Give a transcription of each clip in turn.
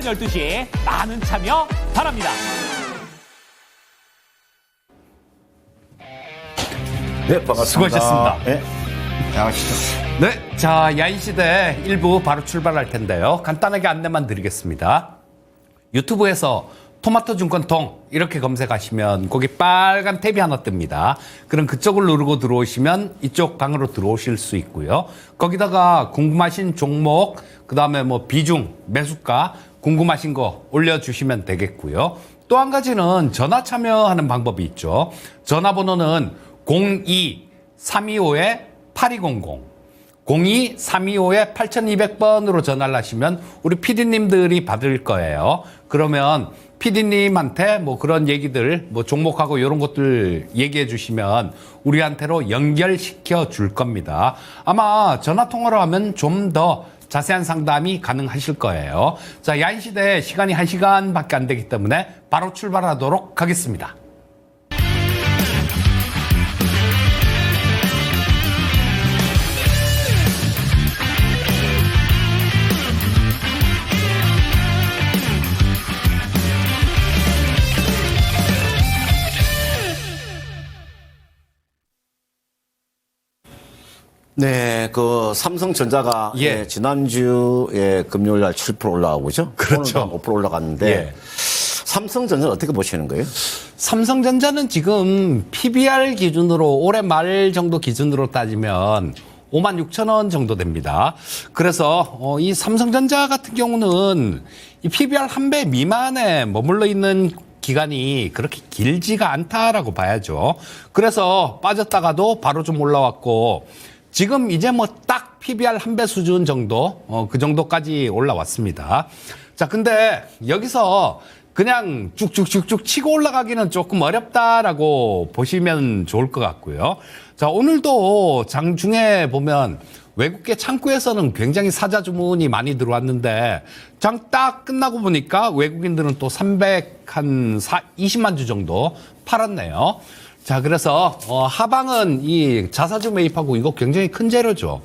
오전 12시 많은 참여 바랍니다. 네, 반갑습니다. 수고하셨습니다. 네, 나가시죠. 네, 자, 야인시대 1부 바로 출발할 텐데요. 간단하게 안내만 드리겠습니다. 유튜브에서 토마토 증권통 이렇게 검색하시면 거기 빨간 탭이 하나 뜹니다. 그럼 그쪽을 누르고 들어오시면 이쪽 방으로 들어오실 수 있고요. 거기다가 궁금하신 종목, 그 다음에 뭐 비중, 매수가 궁금하신 거 올려주시면 되겠고요. 또 한 가지는 전화 참여하는 방법이 있죠. 전화번호는 02-325-8200 02-325-8200번으로 전화를 하시면 우리 PD님들이 받을 거예요. 그러면 PD님한테 뭐 그런 얘기들, 뭐 종목하고 이런 것들 얘기해 주시면 우리한테로 연결시켜 줄 겁니다. 아마 전화 통화로 하면 좀 더 자세한 상담이 가능하실 거예요. 자, 야인시대 시간이 1시간밖에 안 되기 때문에 바로 출발하도록 하겠습니다. 네, 그 삼성전자가 예. 지난주에 금요일 날 7% 올라가고 그죠? 그렇죠. 오늘도 5% 올라갔는데 예. 삼성전자는 어떻게 보시는 거예요? 삼성전자는 지금 PBR 기준으로 올해 말 정도 기준으로 따지면 56,000원 정도 됩니다. 그래서 이 삼성전자 같은 경우는 이 PBR 한 배 미만에 머물러 있는 기간이 그렇게 길지가 않다라고 봐야죠. 그래서 빠졌다가도 바로 좀 올라왔고 지금 이제 뭐 딱 PBR 한 배 수준 정도 그 정도까지 올라왔습니다. 자, 근데 여기서 그냥 쭉쭉쭉쭉 치고 올라가기는 조금 어렵다라고 보시면 좋을 것 같고요. 자, 오늘도 장중에 보면 외국계 창구에서는 굉장히 사자 주문이 많이 들어왔는데 장 딱 끝나고 보니까 외국인들은 또 20만 주 정도 팔았네요. 자, 그래서 하방은 이 자사주 매입하고 이거 굉장히 큰 재료죠.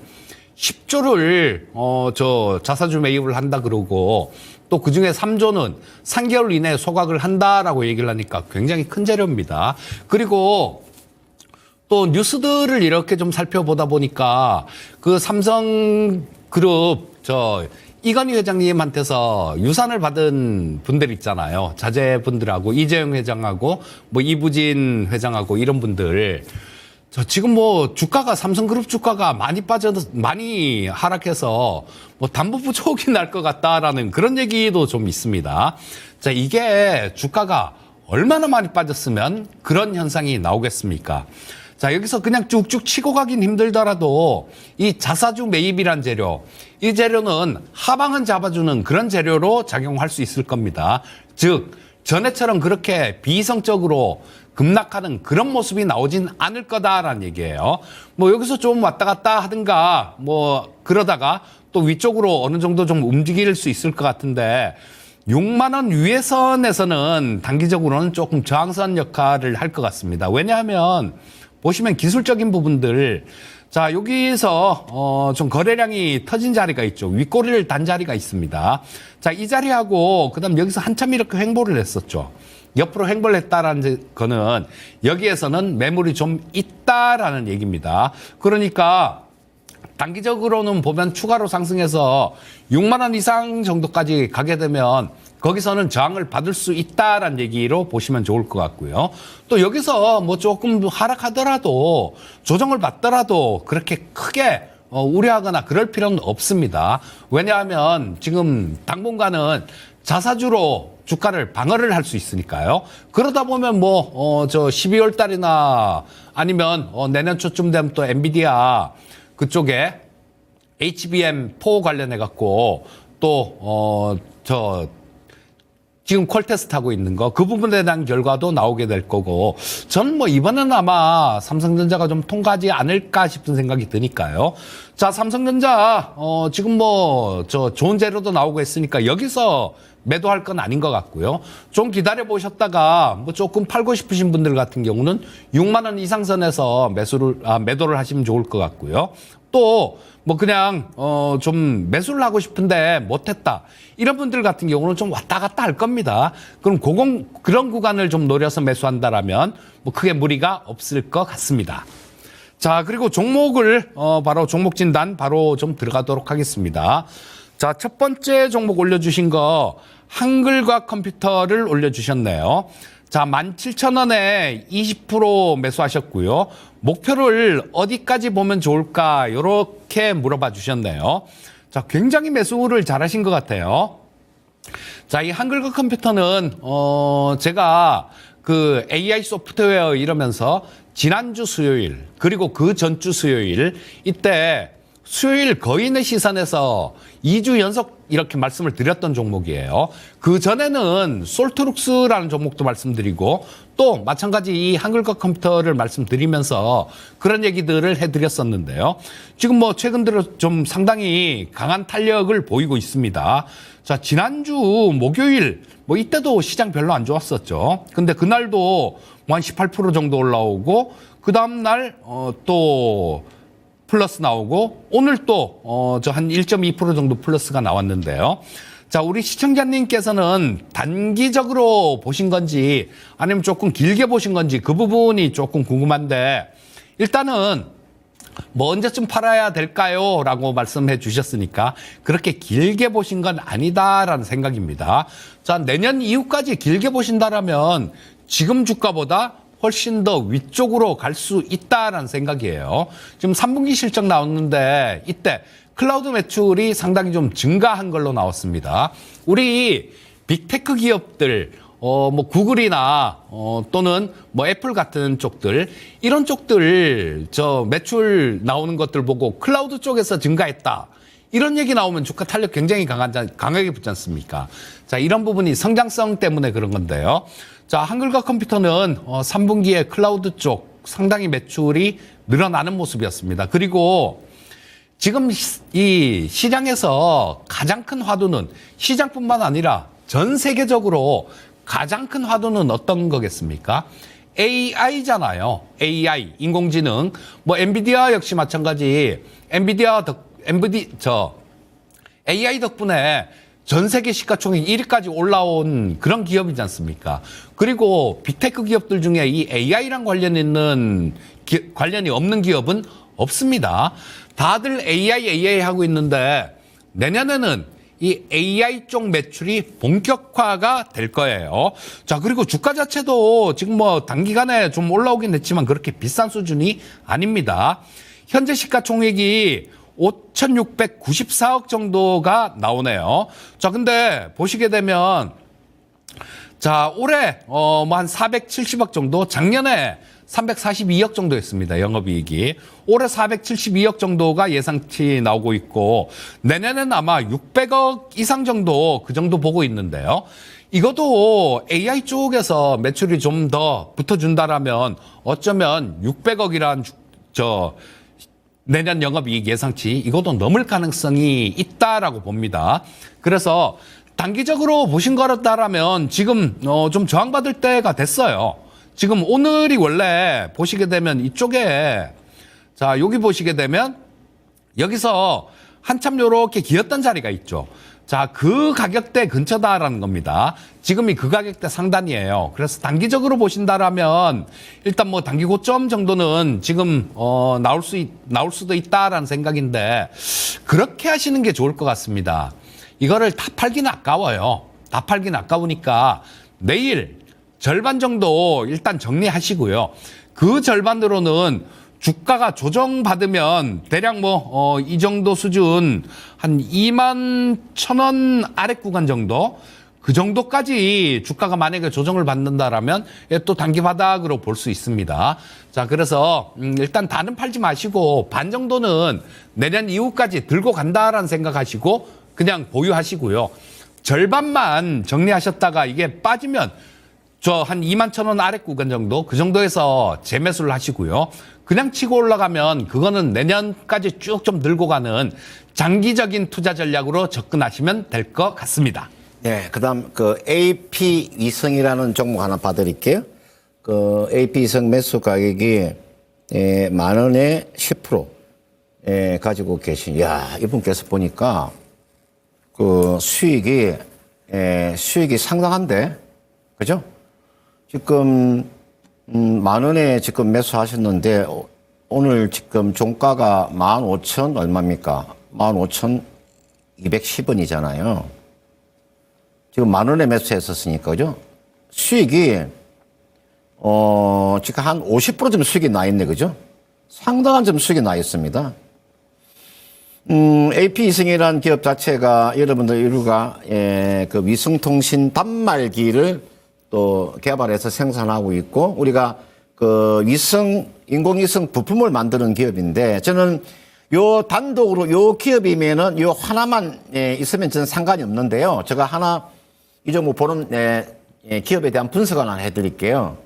10조를 저 자사주 매입을 한다 그러고 또 그중에 3조는 3개월 이내에 소각을 한다라고 얘기를 하니까 굉장히 큰 재료입니다. 그리고 또 뉴스들을 이렇게 좀 살펴보다 보니까 그 삼성그룹 이건희 회장님한테서 유산을 받은 분들 있잖아요. 자제분들하고 이재용 회장하고 뭐 이부진 회장하고 이런 분들. 지금 뭐 주가가 삼성그룹 주가가 많이 하락해서 뭐 담보부 초기 날 것 같다라는 그런 얘기도 좀 있습니다. 자, 이게 주가가 얼마나 많이 빠졌으면 그런 현상이 나오겠습니까? 자, 여기서 그냥 쭉쭉 치고 가긴 힘들더라도 이 자사주 매입이란 재료, 이 재료는 하방은 잡아주는 그런 재료로 작용할 수 있을 겁니다. 즉, 전에처럼 그렇게 비이성적으로 급락하는 그런 모습이 나오진 않을 거다라는 얘기예요. 뭐 여기서 좀 왔다 갔다 하든가 뭐 그러다가 또 위쪽으로 어느 정도 좀 움직일 수 있을 것 같은데 6만 원 위에선에서는 단기적으로는 조금 저항선 역할을 할 것 같습니다. 왜냐하면 보시면 기술적인 부분들, 자, 여기서 좀 거래량이 터진 자리가 있죠. 윗꼬리를 단 자리가 있습니다. 자, 이 자리하고 그다음 여기서 한참 이렇게 횡보를 했었죠. 옆으로 횡보를 했다라는 거는 여기에서는 매물이 좀 있다라는 얘기입니다. 그러니까 단기적으로는 보면 추가로 상승해서 6만 원 이상 정도까지 가게 되면 거기서는 저항을 받을 수 있다라는 얘기로 보시면 좋을 것 같고요. 또 여기서 뭐 조금 하락하더라도 조정을 받더라도 그렇게 크게 우려하거나 그럴 필요는 없습니다. 왜냐하면 지금 당분간은 자사주로 주가를 방어를 할 수 있으니까요. 그러다 보면 뭐 저 12월 달이나 아니면 내년 초쯤 되면 또 엔비디아 그쪽에 HBM4 관련해 갖고 또 지금 콜 테스트 하고 있는 거 그 부분에 대한 결과도 나오게 될 거고 저는 뭐 이번에는 아마 삼성전자가 좀 통과하지 않을까 싶은 생각이 드니까요. 자, 삼성전자 지금 뭐 좋은 재료도 나오고 있으니까 여기서 매도할 건 아닌 것 같고요. 좀 기다려 보셨다가 뭐 조금 팔고 싶으신 분들 같은 경우는 6만 원 이상선에서 매도를 하시면 좋을 것 같고요. 또 뭐 그냥 좀 매수를 하고 싶은데 못했다. 이런 분들 같은 경우는 좀 왔다 갔다 할 겁니다. 그럼 그런 구간을 좀 노려서 매수한다라면 뭐 크게 무리가 없을 것 같습니다. 자, 그리고 종목을 바로 종목 진단 바로 좀 들어가도록 하겠습니다. 자, 첫 번째 종목 올려주신 거 한글과 컴퓨터를 올려주셨네요. 자, 17,000원에 20% 매수하셨고요. 목표를 어디까지 보면 좋을까? 이렇게 물어봐 주셨네요. 자, 굉장히 매수를 잘하신 것 같아요. 자, 이 한글과 컴퓨터는 제가 그 AI 소프트웨어 이러면서 지난주 수요일 그리고 그 전주 수요일 이때 수요일 거인의 시선에서 2주 연속 이렇게 말씀을 드렸던 종목이에요. 그 전에는 솔트룩스라는 종목도 말씀드리고 또 마찬가지 이 한글과 컴퓨터를 말씀드리면서 그런 얘기들을 해드렸었는데요. 지금 뭐 최근 들어 좀 상당히 강한 탄력을 보이고 있습니다. 자, 지난주 목요일 뭐 이때도 시장 별로 안 좋았었죠. 근데 그날도 뭐 한 18% 정도 올라오고 그 다음날 또 플러스 나오고 오늘 또 저 한 1.2% 정도 플러스가 나왔는데요. 자, 우리 시청자님께서는 단기적으로 보신 건지 아니면 조금 길게 보신 건지 그 부분이 조금 궁금한데 일단은 뭐 언제쯤 팔아야 될까요? 라고 말씀해 주셨으니까 그렇게 길게 보신 건 아니다라는 생각입니다. 자, 내년 이후까지 길게 보신다라면 지금 주가보다 훨씬 더 위쪽으로 갈 수 있다라는 생각이에요. 지금 3분기 실적 나왔는데 이때 클라우드 매출이 상당히 좀 증가한 걸로 나왔습니다. 우리 빅테크 기업들 뭐 구글이나 또는 뭐 애플 같은 쪽들 이런 쪽들 저 매출 나오는 것들 보고 클라우드 쪽에서 증가했다. 이런 얘기 나오면 주가 탄력 굉장히 강하게 붙지 않습니까? 자, 이런 부분이 성장성 때문에 그런 건데요. 자, 한글과 컴퓨터는 3분기에 클라우드 쪽 상당히 매출이 늘어나는 모습이었습니다. 그리고 지금 이 시장에서 가장 큰 화두는 시장뿐만 아니라 전 세계적으로 가장 큰 화두는 어떤 거겠습니까? AI잖아요. AI, 인공지능. 뭐 엔비디아 역시 마찬가지. AI 덕분에 전 세계 시가총액 1위까지 올라온 그런 기업이지 않습니까? 그리고 빅테크 기업들 중에 이 AI랑 관련이 없는 기업은 없습니다. 다들 AI 하고 있는데 내년에는 이 AI 쪽 매출이 본격화가 될 거예요. 자, 그리고 주가 자체도 지금 뭐 단기간에 좀 올라오긴 했지만 그렇게 비싼 수준이 아닙니다. 현재 시가총액이 5,694억 정도가 나오네요. 자, 근데 보시게 되면 자, 올해 뭐 한 470억 정도, 작년에 342억 정도였습니다. 영업이익이. 올해 472억 정도가 예상치 나오고 있고 내년에는 아마 600억 이상 정도 그 정도 보고 있는데요. 이것도 AI 쪽에서 매출이 좀 더 붙어준다라면 어쩌면 600억이란 내년 영업이익 예상치 이것도 넘을 가능성이 있다라고 봅니다. 그래서 단기적으로 보신 거라면 지금 좀 저항받을 때가 됐어요. 지금 오늘이 원래 보시게 되면 이쪽에 자, 여기 보시게 되면 여기서 한참 요렇게 기었던 자리가 있죠. 자, 그 가격대 근처다라는 겁니다. 지금이 그 가격대 상단이에요. 그래서 단기적으로 보신다라면 일단 뭐 단기 고점 정도는 지금 나올 수도 있다라는 생각인데 그렇게 하시는 게 좋을 것 같습니다. 이거를 다 팔기는 아까워요. 다 팔기는 아까우니까 내일 절반 정도 일단 정리하시고요. 그 절반으로는 주가가 조정받으면 대략 뭐 이 정도 수준 한 21,000원 아래 구간 정도 그 정도까지 주가가 만약에 조정을 받는다라면 또 단기 바닥으로 볼 수 있습니다. 자, 그래서 일단 다는 팔지 마시고 반 정도는 내년 이후까지 들고 간다라는 생각하시고 그냥 보유하시고요. 절반만 정리하셨다가 이게 빠지면 저 한 21,000원 아래 구간 정도 그 정도에서 재매수를 하시고요. 그냥 치고 올라가면 그거는 내년까지 쭉 좀 들고 가는 장기적인 투자 전략으로 접근하시면 될 것 같습니다. 네, 그다음 그 AP 위성이라는 종목 하나 봐드릴게요. 그 AP 위성 매수 가격이 10,000원에 10%. 가지고 계신, 야, 이분께서 보니까 그 수익이 상당한데, 그죠? 지금, 10,000원에 지금 매수하셨는데, 오늘 지금 종가가 15,000 얼마입니까? 15,210원이잖아요. 지금 10,000원에 매수했었으니까, 그죠? 수익이, 지금 한 50% 좀 수익이 나 있네, 그죠? 상당한 좀 수익이 나 있습니다. AP위성이라는 기업 자체가 여러분들 이루가 그 위성통신 단말기를 또 개발해서 생산하고 있고 우리가 그 인공위성 부품을 만드는 기업인데 저는 요 단독으로 요 기업이면은 요 하나만 있으면 저는 상관이 없는데요. 제가 하나 이 종목 보는 기업에 대한 분석을 하나 해드릴게요.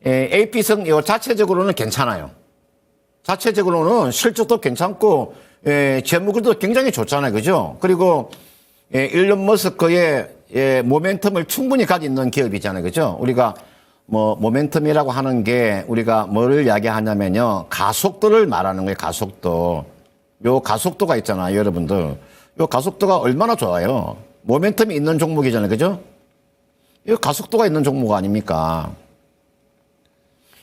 AP위성 요 자체적으로는 괜찮아요. 자체적으로는 실적도 괜찮고 재무구도 굉장히 좋잖아요. 그죠? 그리고 일론 머스크의 모멘텀을 충분히 가지고 있는 기업이잖아요. 그죠? 우리가 뭐 모멘텀이라고 하는 게 우리가 뭐를 이야기하냐면요. 가속도를 말하는 거예요. 가속도. 요 가속도가 있잖아요. 여러분들. 요 가속도가 얼마나 좋아요. 모멘텀이 있는 종목이잖아요. 그죠? 이 가속도가 있는 종목 아닙니까?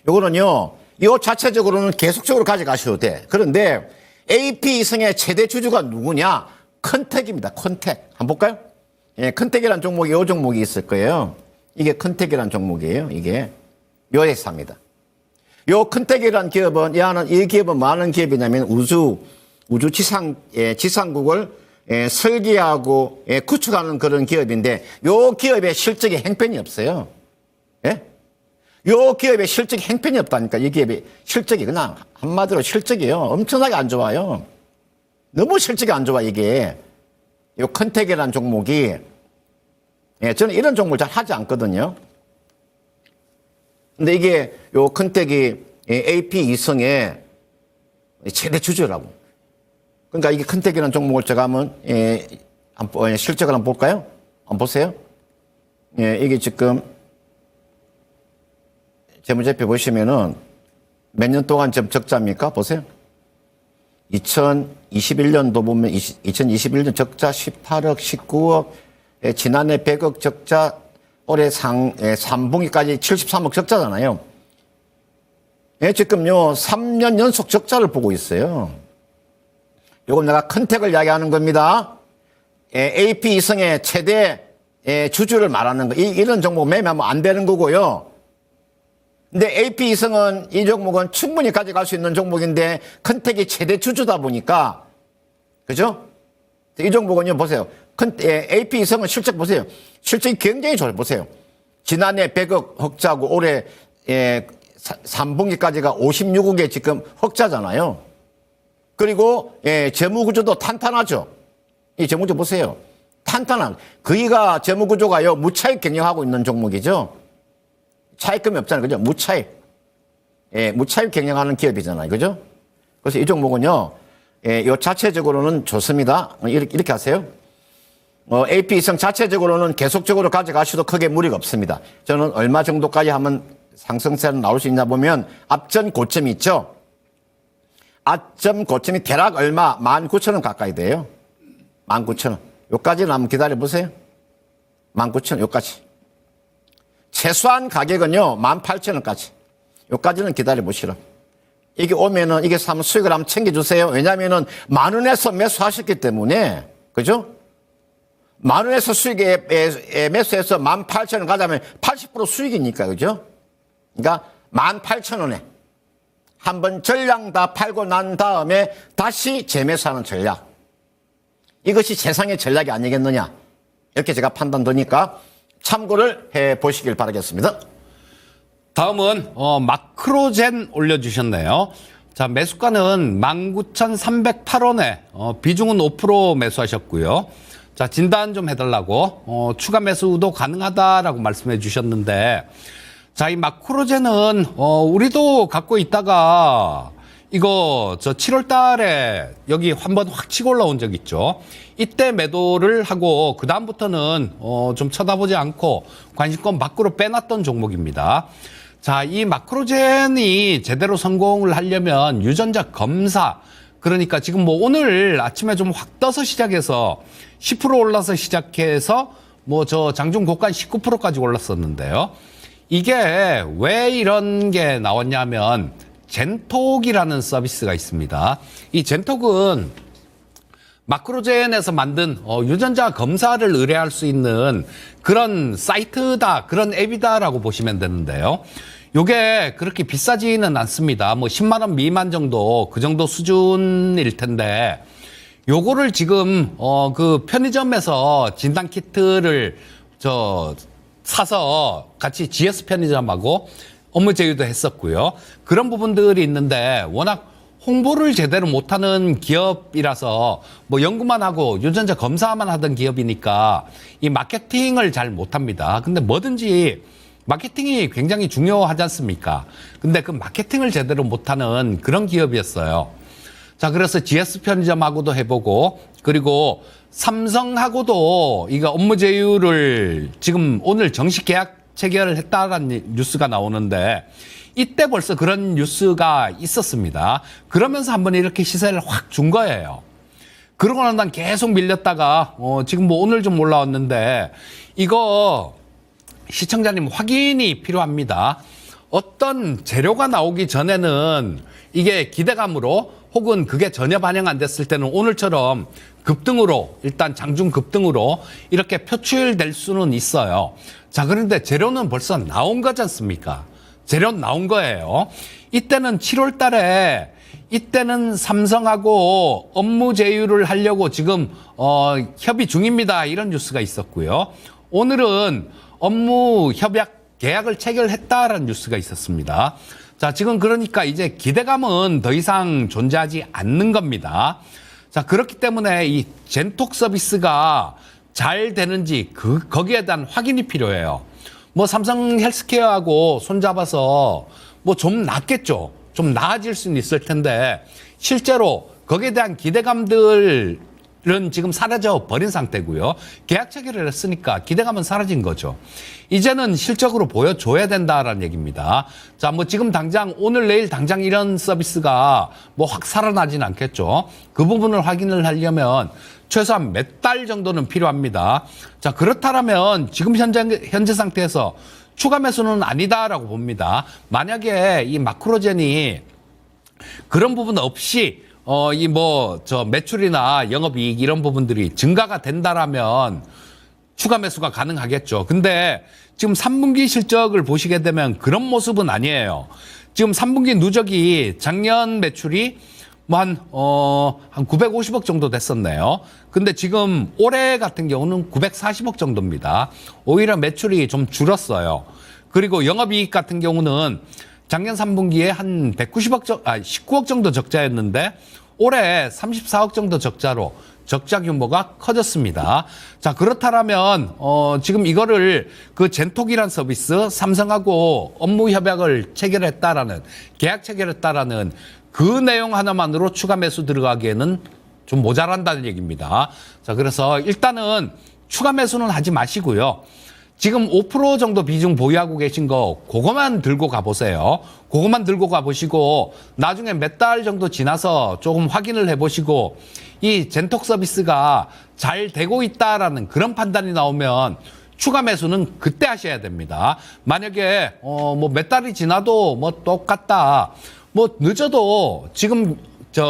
요거는요. 이 자체적으로는 계속적으로 가져가셔도 돼. 그런데 AP위성의 최대 주주가 누구냐? 컨텍입니다. 컨텍. 한번 볼까요? 컨텍이라는 종목이 이 종목이 있을 거예요. 이게 컨텍이라는 종목이에요. 이게 요 회사입니다. 요 컨텍이라는 기업은 이 기업은 뭐 하는 기업이냐면 우주 지상국을 설계하고 구축하는 그런 기업인데 요 기업의 실적이 행편이 없어요. 예? 요 기업의 실적이 행편이 없다니까. 이 기업의 실적이 그냥 한마디로 실적이요. 엄청나게 안 좋아요. 너무 실적이 안 좋아 이게. 요 컨텍이라는 종목이 저는 이런 종목을 잘 하지 않거든요. 근데 이게 요 컨텍이 AP위성의 최대 주주라고. 그러니까 이게 컨텍이라는 종목을 제가 한번 실적을 한번 볼까요? 한번 보세요. 이게 지금 재무제표 보시면은 몇 년 동안 좀 적자입니까? 보세요. 2021년도 보면 2021년 적자 18억, 19억, 지난해 100억 적자, 올해 3분기까지 73억 적자잖아요. 지금요 3년 연속 적자를 보고 있어요. 요건 내가 컨텍을 이야기하는 겁니다. AP위성의 최대 주주를 말하는 거. 이런 종목 매매하면 안 되는 거고요. 근데 AP위성은 이 종목은 충분히 가져갈 수 있는 종목인데 컨텍이 최대 주주다 보니까 그죠? 이 종목은요 보세요. AP위성은 실적 보세요. 실적이 굉장히 좋아요. 보세요. 지난해 100억 흑자고 올해 3분기까지가 56억에 지금 흑자잖아요. 그리고 재무구조도 탄탄하죠. 이 재무구조 보세요. 탄탄한. 거기가 재무구조가요 무차익 경영하고 있는 종목이죠. 차익금이 없잖아요. 그죠? 무차익. 무차익 경영하는 기업이잖아요. 그죠? 그래서 이 종목은요, 요 자체적으로는 좋습니다. 이렇게 하세요. AP위성 자체적으로는 계속적으로 가져가셔도 크게 무리가 없습니다. 저는 얼마 정도까지 하면 상승세는 나올 수 있나 보면 앞전 고점이 있죠? 앞전 고점이 대략 얼마? 19,000원 가까이 돼요. 19,000원. 요까지는 한번 기다려보세요. 19,000원, 요까지. 최소한 가격은요, 18,000원까지. 요까지는 기다려보시라. 이게 오면은, 이게 사면 수익을 한번 챙겨주세요. 왜냐면은, 10,000원에서 매수하셨기 때문에, 그죠? 10,000원에서 수익에 매수해서 18,000원 가자면 80% 수익이니까, 그죠? 그러니까, 18,000원에 한번 전량 다 팔고 난 다음에 다시 재매수하는 전략. 이것이 세상의 전략이 아니겠느냐. 이렇게 제가 판단되니까, 참고를 해 보시길 바라겠습니다. 다음은 마크로젠 올려주셨네요. 자, 매수가는 19,308원에 비중은 5% 매수하셨고요. 자, 진단 좀 해달라고 추가 매수도 가능하다라고 말씀해 주셨는데, 자, 이 마크로젠은 우리도 갖고 있다가 이거 7월 달에 여기 한번 확 치고 올라온 적 있죠. 이때 매도를 하고 그다음부터는 좀 쳐다보지 않고 관심권 밖으로 빼놨던 종목입니다. 자, 이 마크로젠이 제대로 성공을 하려면 유전자 검사, 그러니까 지금 뭐 오늘 아침에 좀 확 떠서 시작해서 10% 올라서 시작해서 뭐 저 장중 고가 19%까지 올랐었는데요. 이게 왜 이런 게 나왔냐면 젠톡이라는 서비스가 있습니다. 이 젠톡은 마크로젠에서 만든 유전자 검사를 의뢰할 수 있는 그런 사이트다, 그런 앱이다라고 보시면 되는데요. 요게 그렇게 비싸지는 않습니다. 뭐 10만 원 미만 정도, 그 정도 수준일 텐데, 요거를 지금 그 편의점에서 진단 키트를 사서 같이 GS 편의점하고 업무 제휴도 했었고요. 그런 부분들이 있는데 워낙 홍보를 제대로 못하는 기업이라서 뭐 연구만 하고 유전자 검사만 하던 기업이니까 이 마케팅을 잘 못합니다. 근데 뭐든지 마케팅이 굉장히 중요하지 않습니까? 근데 그 마케팅을 제대로 못하는 그런 기업이었어요. 자, 그래서 GS 편의점하고도 해보고, 그리고 삼성하고도 이거 업무 제휴를 지금 오늘 정식 계약 체결을 했다라는 뉴스가 나오는데, 이때 벌써 그런 뉴스가 있었습니다. 그러면서 한번 이렇게 시세를 확 준 거예요. 그러고 난 계속 밀렸다가 지금 뭐 오늘 좀 올라왔는데, 이거 시청자님 확인이 필요합니다. 어떤 재료가 나오기 전에는 이게 기대감으로 혹은 그게 전혀 반영 안 됐을 때는 오늘처럼 급등으로, 일단 장중 급등으로 이렇게 표출될 수는 있어요. 자, 그런데 재료는 벌써 나온 거지 않습니까? 재료는 나온 거예요. 이때는 7월 달에 이때는 삼성하고 업무 제휴를 하려고 지금 협의 중입니다. 이런 뉴스가 있었고요. 오늘은 업무 협약 계약을 체결했다라는 뉴스가 있었습니다. 자, 지금 그러니까 이제 기대감은 더 이상 존재하지 않는 겁니다. 자, 그렇기 때문에 이 젠톡 서비스가 잘 되는지 거기에 대한 확인이 필요해요. 뭐 삼성 헬스케어하고 손잡아서 뭐 좀 낫겠죠. 좀 나아질 수는 있을 텐데 실제로 거기에 대한 기대감들은 지금 사라져 버린 상태고요. 계약 체결을 했으니까 기대감은 사라진 거죠. 이제는 실적으로 보여줘야 된다라는 얘기입니다. 자, 뭐 지금 당장 오늘 내일 당장 이런 서비스가 뭐 확 살아나진 않겠죠. 그 부분을 확인을 하려면 최소한 몇 달 정도는 필요합니다. 자, 그렇다면 지금 현재 상태에서 추가 매수는 아니다라고 봅니다. 만약에 이 마크로젠이 그런 부분 없이 매출이나 영업이익 이런 부분들이 증가가 된다라면 추가 매수가 가능하겠죠. 근데 지금 3분기 실적을 보시게 되면 그런 모습은 아니에요. 지금 3분기 누적이 작년 매출이 한 950억 정도 됐었네요. 근데 지금 올해 같은 경우는 940억 정도입니다. 오히려 매출이 좀 줄었어요. 그리고 영업이익 같은 경우는 작년 3분기에 한 19억 정도 적자였는데 올해 34억 정도 적자로 적자 규모가 커졌습니다. 자, 그렇다면 지금 이거를 그 젠톡이란 서비스 삼성하고 업무 협약을 체결했다라는 계약 체결했다라는 그 내용 하나만으로 추가 매수 들어가기에는 좀 모자란다는 얘기입니다. 자, 그래서 일단은 추가 매수는 하지 마시고요. 지금 5% 정도 비중 보유하고 계신 거 그거만 들고 가보세요. 그거만 들고 가보시고 나중에 몇 달 정도 지나서 조금 확인을 해보시고 이 젠톡 서비스가 잘 되고 있다라는 그런 판단이 나오면 추가 매수는 그때 하셔야 됩니다. 만약에 뭐 몇 달이 지나도 뭐 똑같다. 뭐 늦어도 지금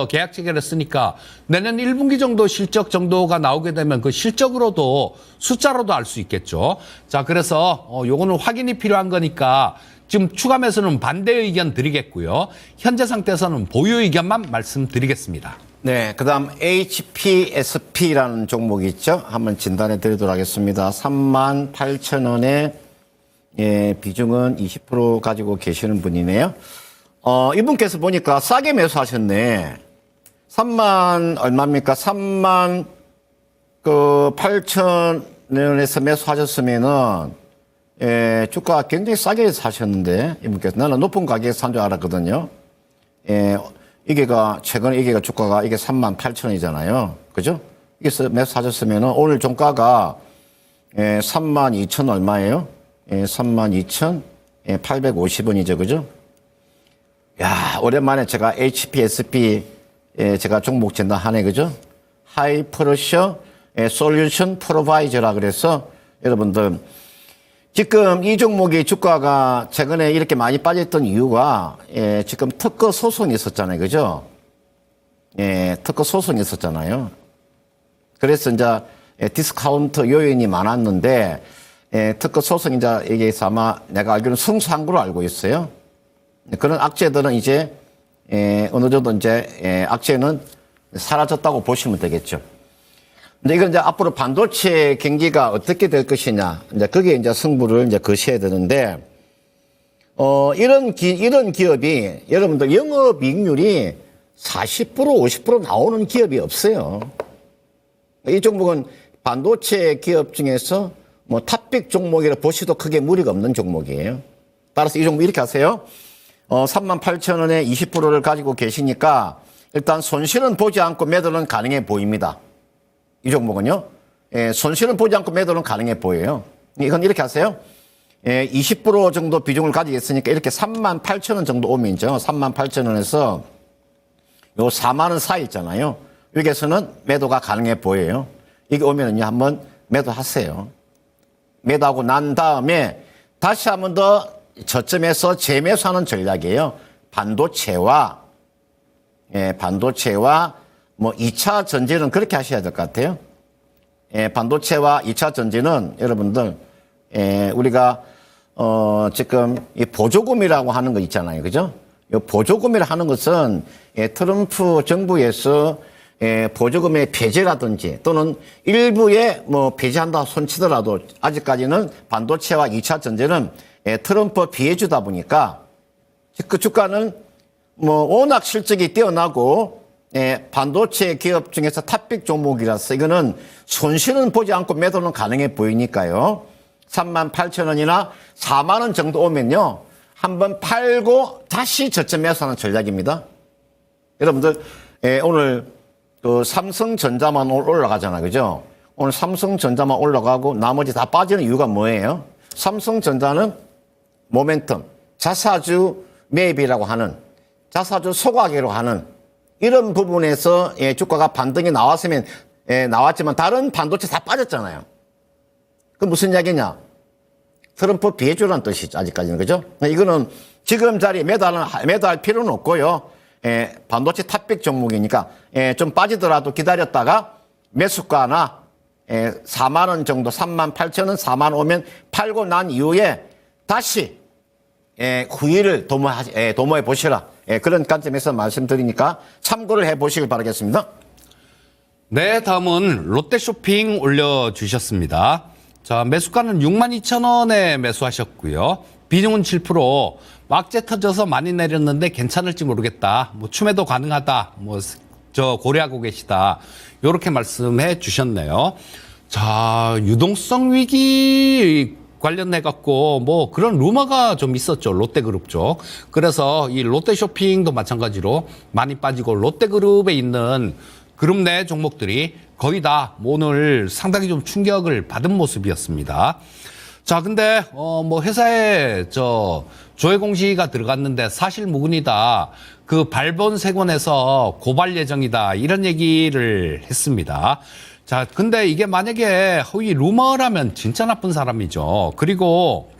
계약 체결했으니까 내년 1분기 정도 실적 정도가 나오게 되면 그 실적으로도 숫자로도 알 수 있겠죠. 자, 그래서 요거는 확인이 필요한 거니까 지금 추가 매수는 반대 의견 드리겠고요. 현재 상태에서는 보유 의견만 말씀드리겠습니다. 네, 그다음 HPSP라는 종목이 있죠. 한번 진단해 드리도록 하겠습니다. 38,000원에 비중은 20% 가지고 계시는 분이네요. 이분께서 보니까 싸게 매수하셨네. 3만 얼마입니까? 3만 8,000원에서 매수하셨으면은 주가 굉장히 싸게 사셨는데 이분께서 나는 높은 가격에 산 줄 알았거든요. 최근에 이게가 주가가 이게 3만 8,000원이잖아요. 그죠? 이게 매수하셨으면은 오늘 종가가 3만 2천 얼마예요? 3만 2,850원이죠. 그죠? 야, 오랜만에 제가 HPSP 제가 종목 진단 하네, 그죠? 하이 프레셔 솔루션 프로바이저라 그래서 여러분들 지금 이 종목의 주가가 최근에 이렇게 많이 빠졌던 이유가 지금 특허 소송이 있었잖아요, 그죠? 특허 소송이 있었잖아요. 그래서 이제 디스카운트 요인이 많았는데 특허 소송이 이제 여기에서 아마 내가 알기로는 승소한 걸로 알고 있어요. 그런 악재들은 이제 어느 정도 이제 악재는 사라졌다고 보시면 되겠죠. 근데 이건 이제 앞으로 반도체 경기가 어떻게 될 것이냐, 이제 거기에 이제 승부를 이제 거셔야 되는데, 이런 기업이 여러분들 영업이익률이 40% 50% 나오는 기업이 없어요. 이 종목은 반도체 기업 중에서 뭐 탑픽 종목이라 보시도 크게 무리가 없는 종목이에요. 따라서 이 종목 이렇게 하세요. 38,000원에 20%를 가지고 계시니까 일단 손실은 보지 않고 매도는 가능해 보입니다. 이 종목은요. 손실은 보지 않고 매도는 가능해 보여요. 이건 이렇게 하세요. 20% 정도 비중을 가지겠으니까 이렇게 38,000원 정도 오면죠. 38,000원에서 요 4만 원 사이 있잖아요. 여기에서는 매도가 가능해 보여요. 이게 오면은요, 한번 매도하세요. 매도하고 난 다음에 다시 한번 더 저점에서 재매수하는 전략이에요. 반도체와 뭐 2차 전지는 그렇게 하셔야 될 것 같아요. 반도체와 2차 전지는 여러분들 우리가 지금 이 보조금이라고 하는 거 있잖아요, 그죠? 이 보조금이라 하는 것은 트럼프 정부에서 보조금의 폐지라든지 또는 일부에 뭐 폐지한다 손치더라도 아직까지는 반도체와 2차 전지는 트럼프 피해주다 보니까 그 주가는 뭐 워낙 실적이 뛰어나고 반도체 기업 중에서 탑픽 종목이라서 이거는 손실은 보지 않고 매도는 가능해 보이니까요. 38,000원이나 4만 원 정도 오면요, 한번 팔고 다시 저점 매수하는 전략입니다. 여러분들 오늘 그 삼성전자만 올라가잖아요, 그죠? 오늘 삼성전자만 올라가고 나머지 다 빠지는 이유가 뭐예요? 삼성전자는 모멘텀, 자사주 매입이라고 하는, 자사주 소각이라고 하는 이런 부분에서 주가가 반등이 나왔으면 나왔지만 다른 반도체 다 빠졌잖아요. 그 무슨 이야기냐? 트럼프 비해주라는 뜻이죠, 아직까지는, 그죠? 이거는 지금 자리에 매도할 필요는 없고요. 반도체 탑픽 종목이니까 좀 빠지더라도 기다렸다가 매수가나 4만 원 정도, 38,000원, 4만 원 오면 팔고 난 이후에 다시 후위를 도모해 보시라. 그런 관점에서 말씀드리니까 참고를 해 보시길 바라겠습니다. 네, 다음은 롯데쇼핑 올려주셨습니다. 자, 매수가는 62,000원에 매수하셨고요. 비중은 7%. 막재 터져서 많이 내렸는데 괜찮을지 모르겠다. 뭐 추매도 가능하다. 뭐 저 고려하고 계시다. 요렇게 말씀해 주셨네요. 자, 유동성 위기 관련해 갖고 뭐 그런 루머가 좀 있었죠. 롯데그룹 쪽. 그래서 이 롯데쇼핑도 마찬가지로 많이 빠지고 롯데그룹에 있는 그룹 내 종목들이 거의 다 오늘 상당히 좀 충격을 받은 모습이었습니다. 자, 근데 뭐 회사에 조회 공시가 들어갔는데 사실 무근이다. 그 발본세권에서 고발 예정이다. 이런 얘기를 했습니다. 자, 근데 이게 만약에 허위 루머라면 진짜 나쁜 사람이죠. 그리고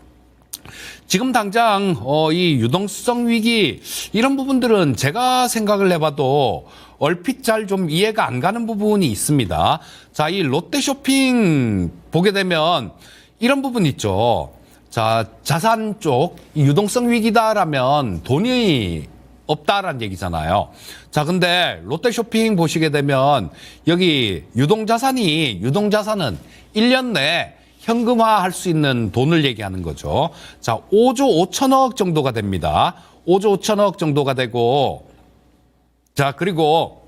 지금 당장 이 유동성 위기 이런 부분들은 제가 생각을 해봐도 얼핏 잘 좀 이해가 안 가는 부분이 있습니다. 자, 이 롯데쇼핑 보게 되면 이런 부분 있죠. 자, 자산 쪽 유동성 위기다라면 돈이 없다라는 얘기잖아요. 자, 근데 롯데쇼핑 보시게 되면 여기 유동자산은 1년 내에 현금화할 수 있는 돈을 얘기하는 거죠. 자, 5조 5천억 정도가 됩니다. 5조 5천억 정도가 되고, 자, 그리고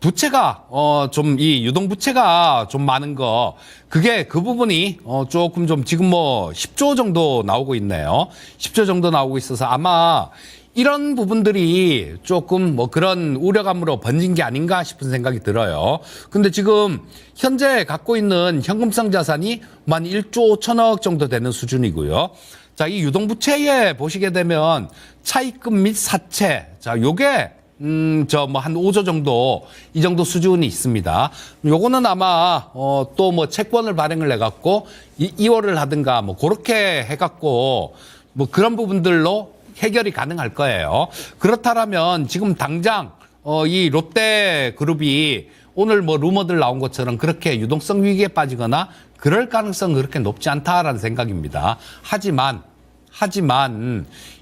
부채가 좀 이 유동 부채가 좀 많은 거, 그게 그 부분이 조금 좀 지금 뭐 10조 정도 나오고 있네요. 10조 정도 나오고 있어서 아마 이런 부분들이 조금 뭐 그런 우려감으로 번진 게 아닌가 싶은 생각이 들어요. 근데 지금 현재 갖고 있는 현금성 자산이 만 1조 5천억 정도 되는 수준이고요. 자, 이 유동부채에 보시게 되면 차입금 및 사채. 자, 요게 저 뭐 한 5조 정도 이 정도 수준이 있습니다. 요거는 아마 또 뭐 채권을 발행을 해갖고 2월을 하든가 뭐 그렇게 해갖고 뭐 그런 부분들로 해결이 가능할 거예요. 그렇다면 지금 당장 이 롯데그룹이 오늘 뭐 루머들 나온 것처럼 그렇게 유동성 위기에 빠지거나 그럴 가능성은 그렇게 높지 않다라는 생각입니다. 하지만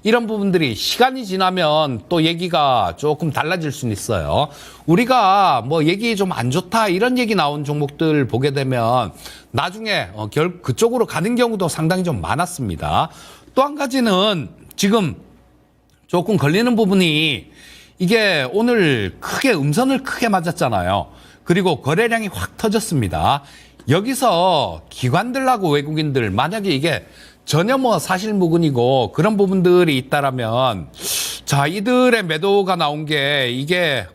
이런 부분들이 시간이 지나면 또 얘기가 조금 달라질 수는 있어요. 우리가 뭐 얘기 좀 안 좋다 이런 얘기 나온 종목들 보게 되면 나중에 그쪽으로 가는 경우도 상당히 좀 많았습니다. 또 한 가지는 지금 조금 걸리는 부분이 이게 오늘 음선을 크게 맞았잖아요. 그리고 거래량이 확 터졌습니다. 여기서 기관들하고 외국인들 만약에 이게 전혀 뭐 사실무근이고 그런 부분들이 있다라면 자 이들의 매도가 나온 게 이게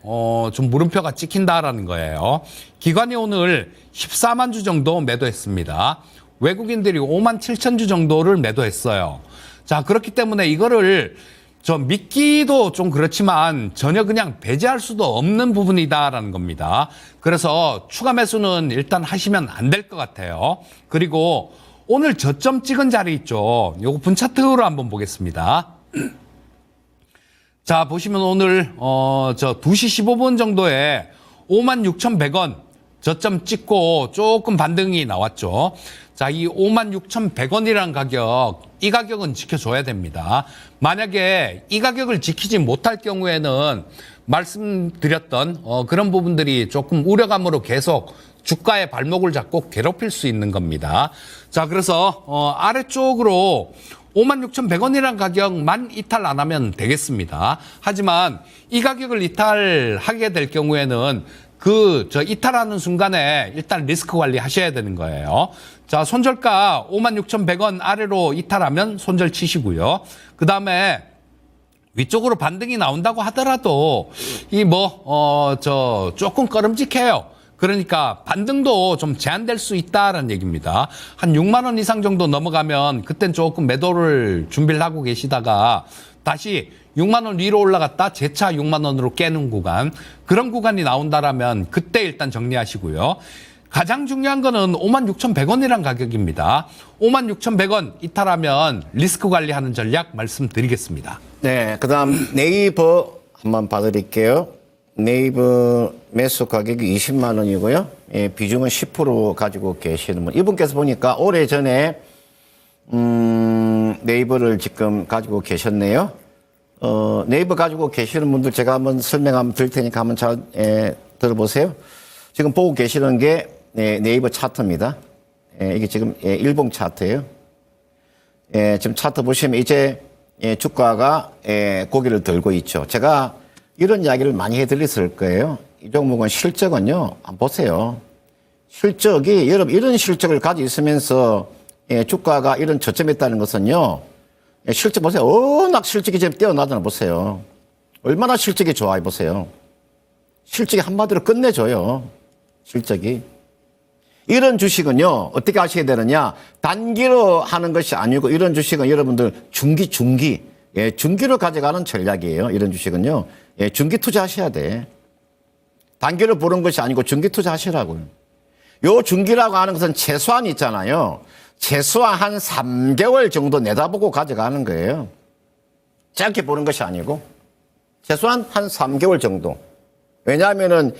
좀 물음표가 찍힌다라는 거예요. 기관이 오늘 14만 주 정도 매도했습니다. 외국인들이 5만 7천 주 정도를 매도했어요. 자 그렇기 때문에 이거를 좀 믿기도 좀 그렇지만 전혀 그냥 배제할 수도 없는 부분이다라는 겁니다. 그래서 추가 매수는 일단 하시면 안 될 것 같아요. 그리고 오늘 저점 찍은 자리 있죠. 요거 분차트로 한번 보겠습니다. 자, 보시면 오늘, 저 2시 15분 정도에 56,100원 저점 찍고 조금 반등이 나왔죠. 자, 이 56,100원이라는 가격, 이 가격은 지켜줘야 됩니다. 만약에 이 가격을 지키지 못할 경우에는 말씀드렸던 그런 부분들이 조금 우려감으로 계속 주가의 발목을 잡고 괴롭힐 수 있는 겁니다. 자, 그래서 아래쪽으로 56,100원이라는 가격만 이탈 안 하면 되겠습니다. 하지만 이 가격을 이탈하게 될 경우에는 이탈하는 순간에 일단 리스크 관리 하셔야 되는 거예요. 자, 손절가 56,100원 아래로 이탈하면 손절 치시고요. 그 다음에 위쪽으로 반등이 나온다고 하더라도 조금 꺼름직해요. 그러니까 반등도 좀 제한될 수 있다라는 얘기입니다. 한 6만 원 이상 정도 넘어가면 그땐 조금 매도를 준비를 하고 계시다가 다시 6만 원 위로 올라갔다 재차 6만 원으로 깨는 구간, 그런 구간이 나온다라면 그때 일단 정리하시고요. 가장 중요한 거는 56,100원이란 가격입니다. 56,100원 이탈하면 리스크 관리하는 전략 말씀드리겠습니다. 네, 그다음 네이버 한번 봐드릴게요. 네이버 매수 가격이 20만 원이고요. 예, 비중은 10% 가지고 계시는 분. 이분께서 보니까 오래전에 네이버를 지금 가지고 계셨네요. 네이버 가지고 계시는 분들 제가 한번 설명 한번 드릴 테니까 한번 잘 들어보세요. 지금 보고 계시는 게 네이버 차트입니다. 이게 지금 일봉 차트예요. 지금 차트 보시면 이제 주가가 고개를 들고 있죠. 제가 이런 이야기를 많이 해드렸을 거예요. 이 종목은 실적은요, 한번 보세요. 실적이, 여러분, 이런 실적을 가지고 있으면서 주가가 이런 저점에 있다는 것은요, 실적 보세요. 워낙 실적이 지금 뛰어나잖아, 보세요. 얼마나 실적이 좋아요, 보세요. 실적이 한마디로 끝내줘요. 실적이. 이런 주식은요, 어떻게 하셔야 되느냐. 단기로 하는 것이 아니고, 이런 주식은 여러분들 중기로 가져가는 전략이에요. 이런 주식은요. 중기 투자하셔야 돼. 단기로 보는 것이 아니고 중기 투자하시라고요. 요 중기라고 하는 것은 최소한 있잖아요. 최소한 한 3개월 정도 내다보고 가져가는 거예요. 짧게 보는 것이 아니고 최소한 한 3개월 정도. 왜냐하면은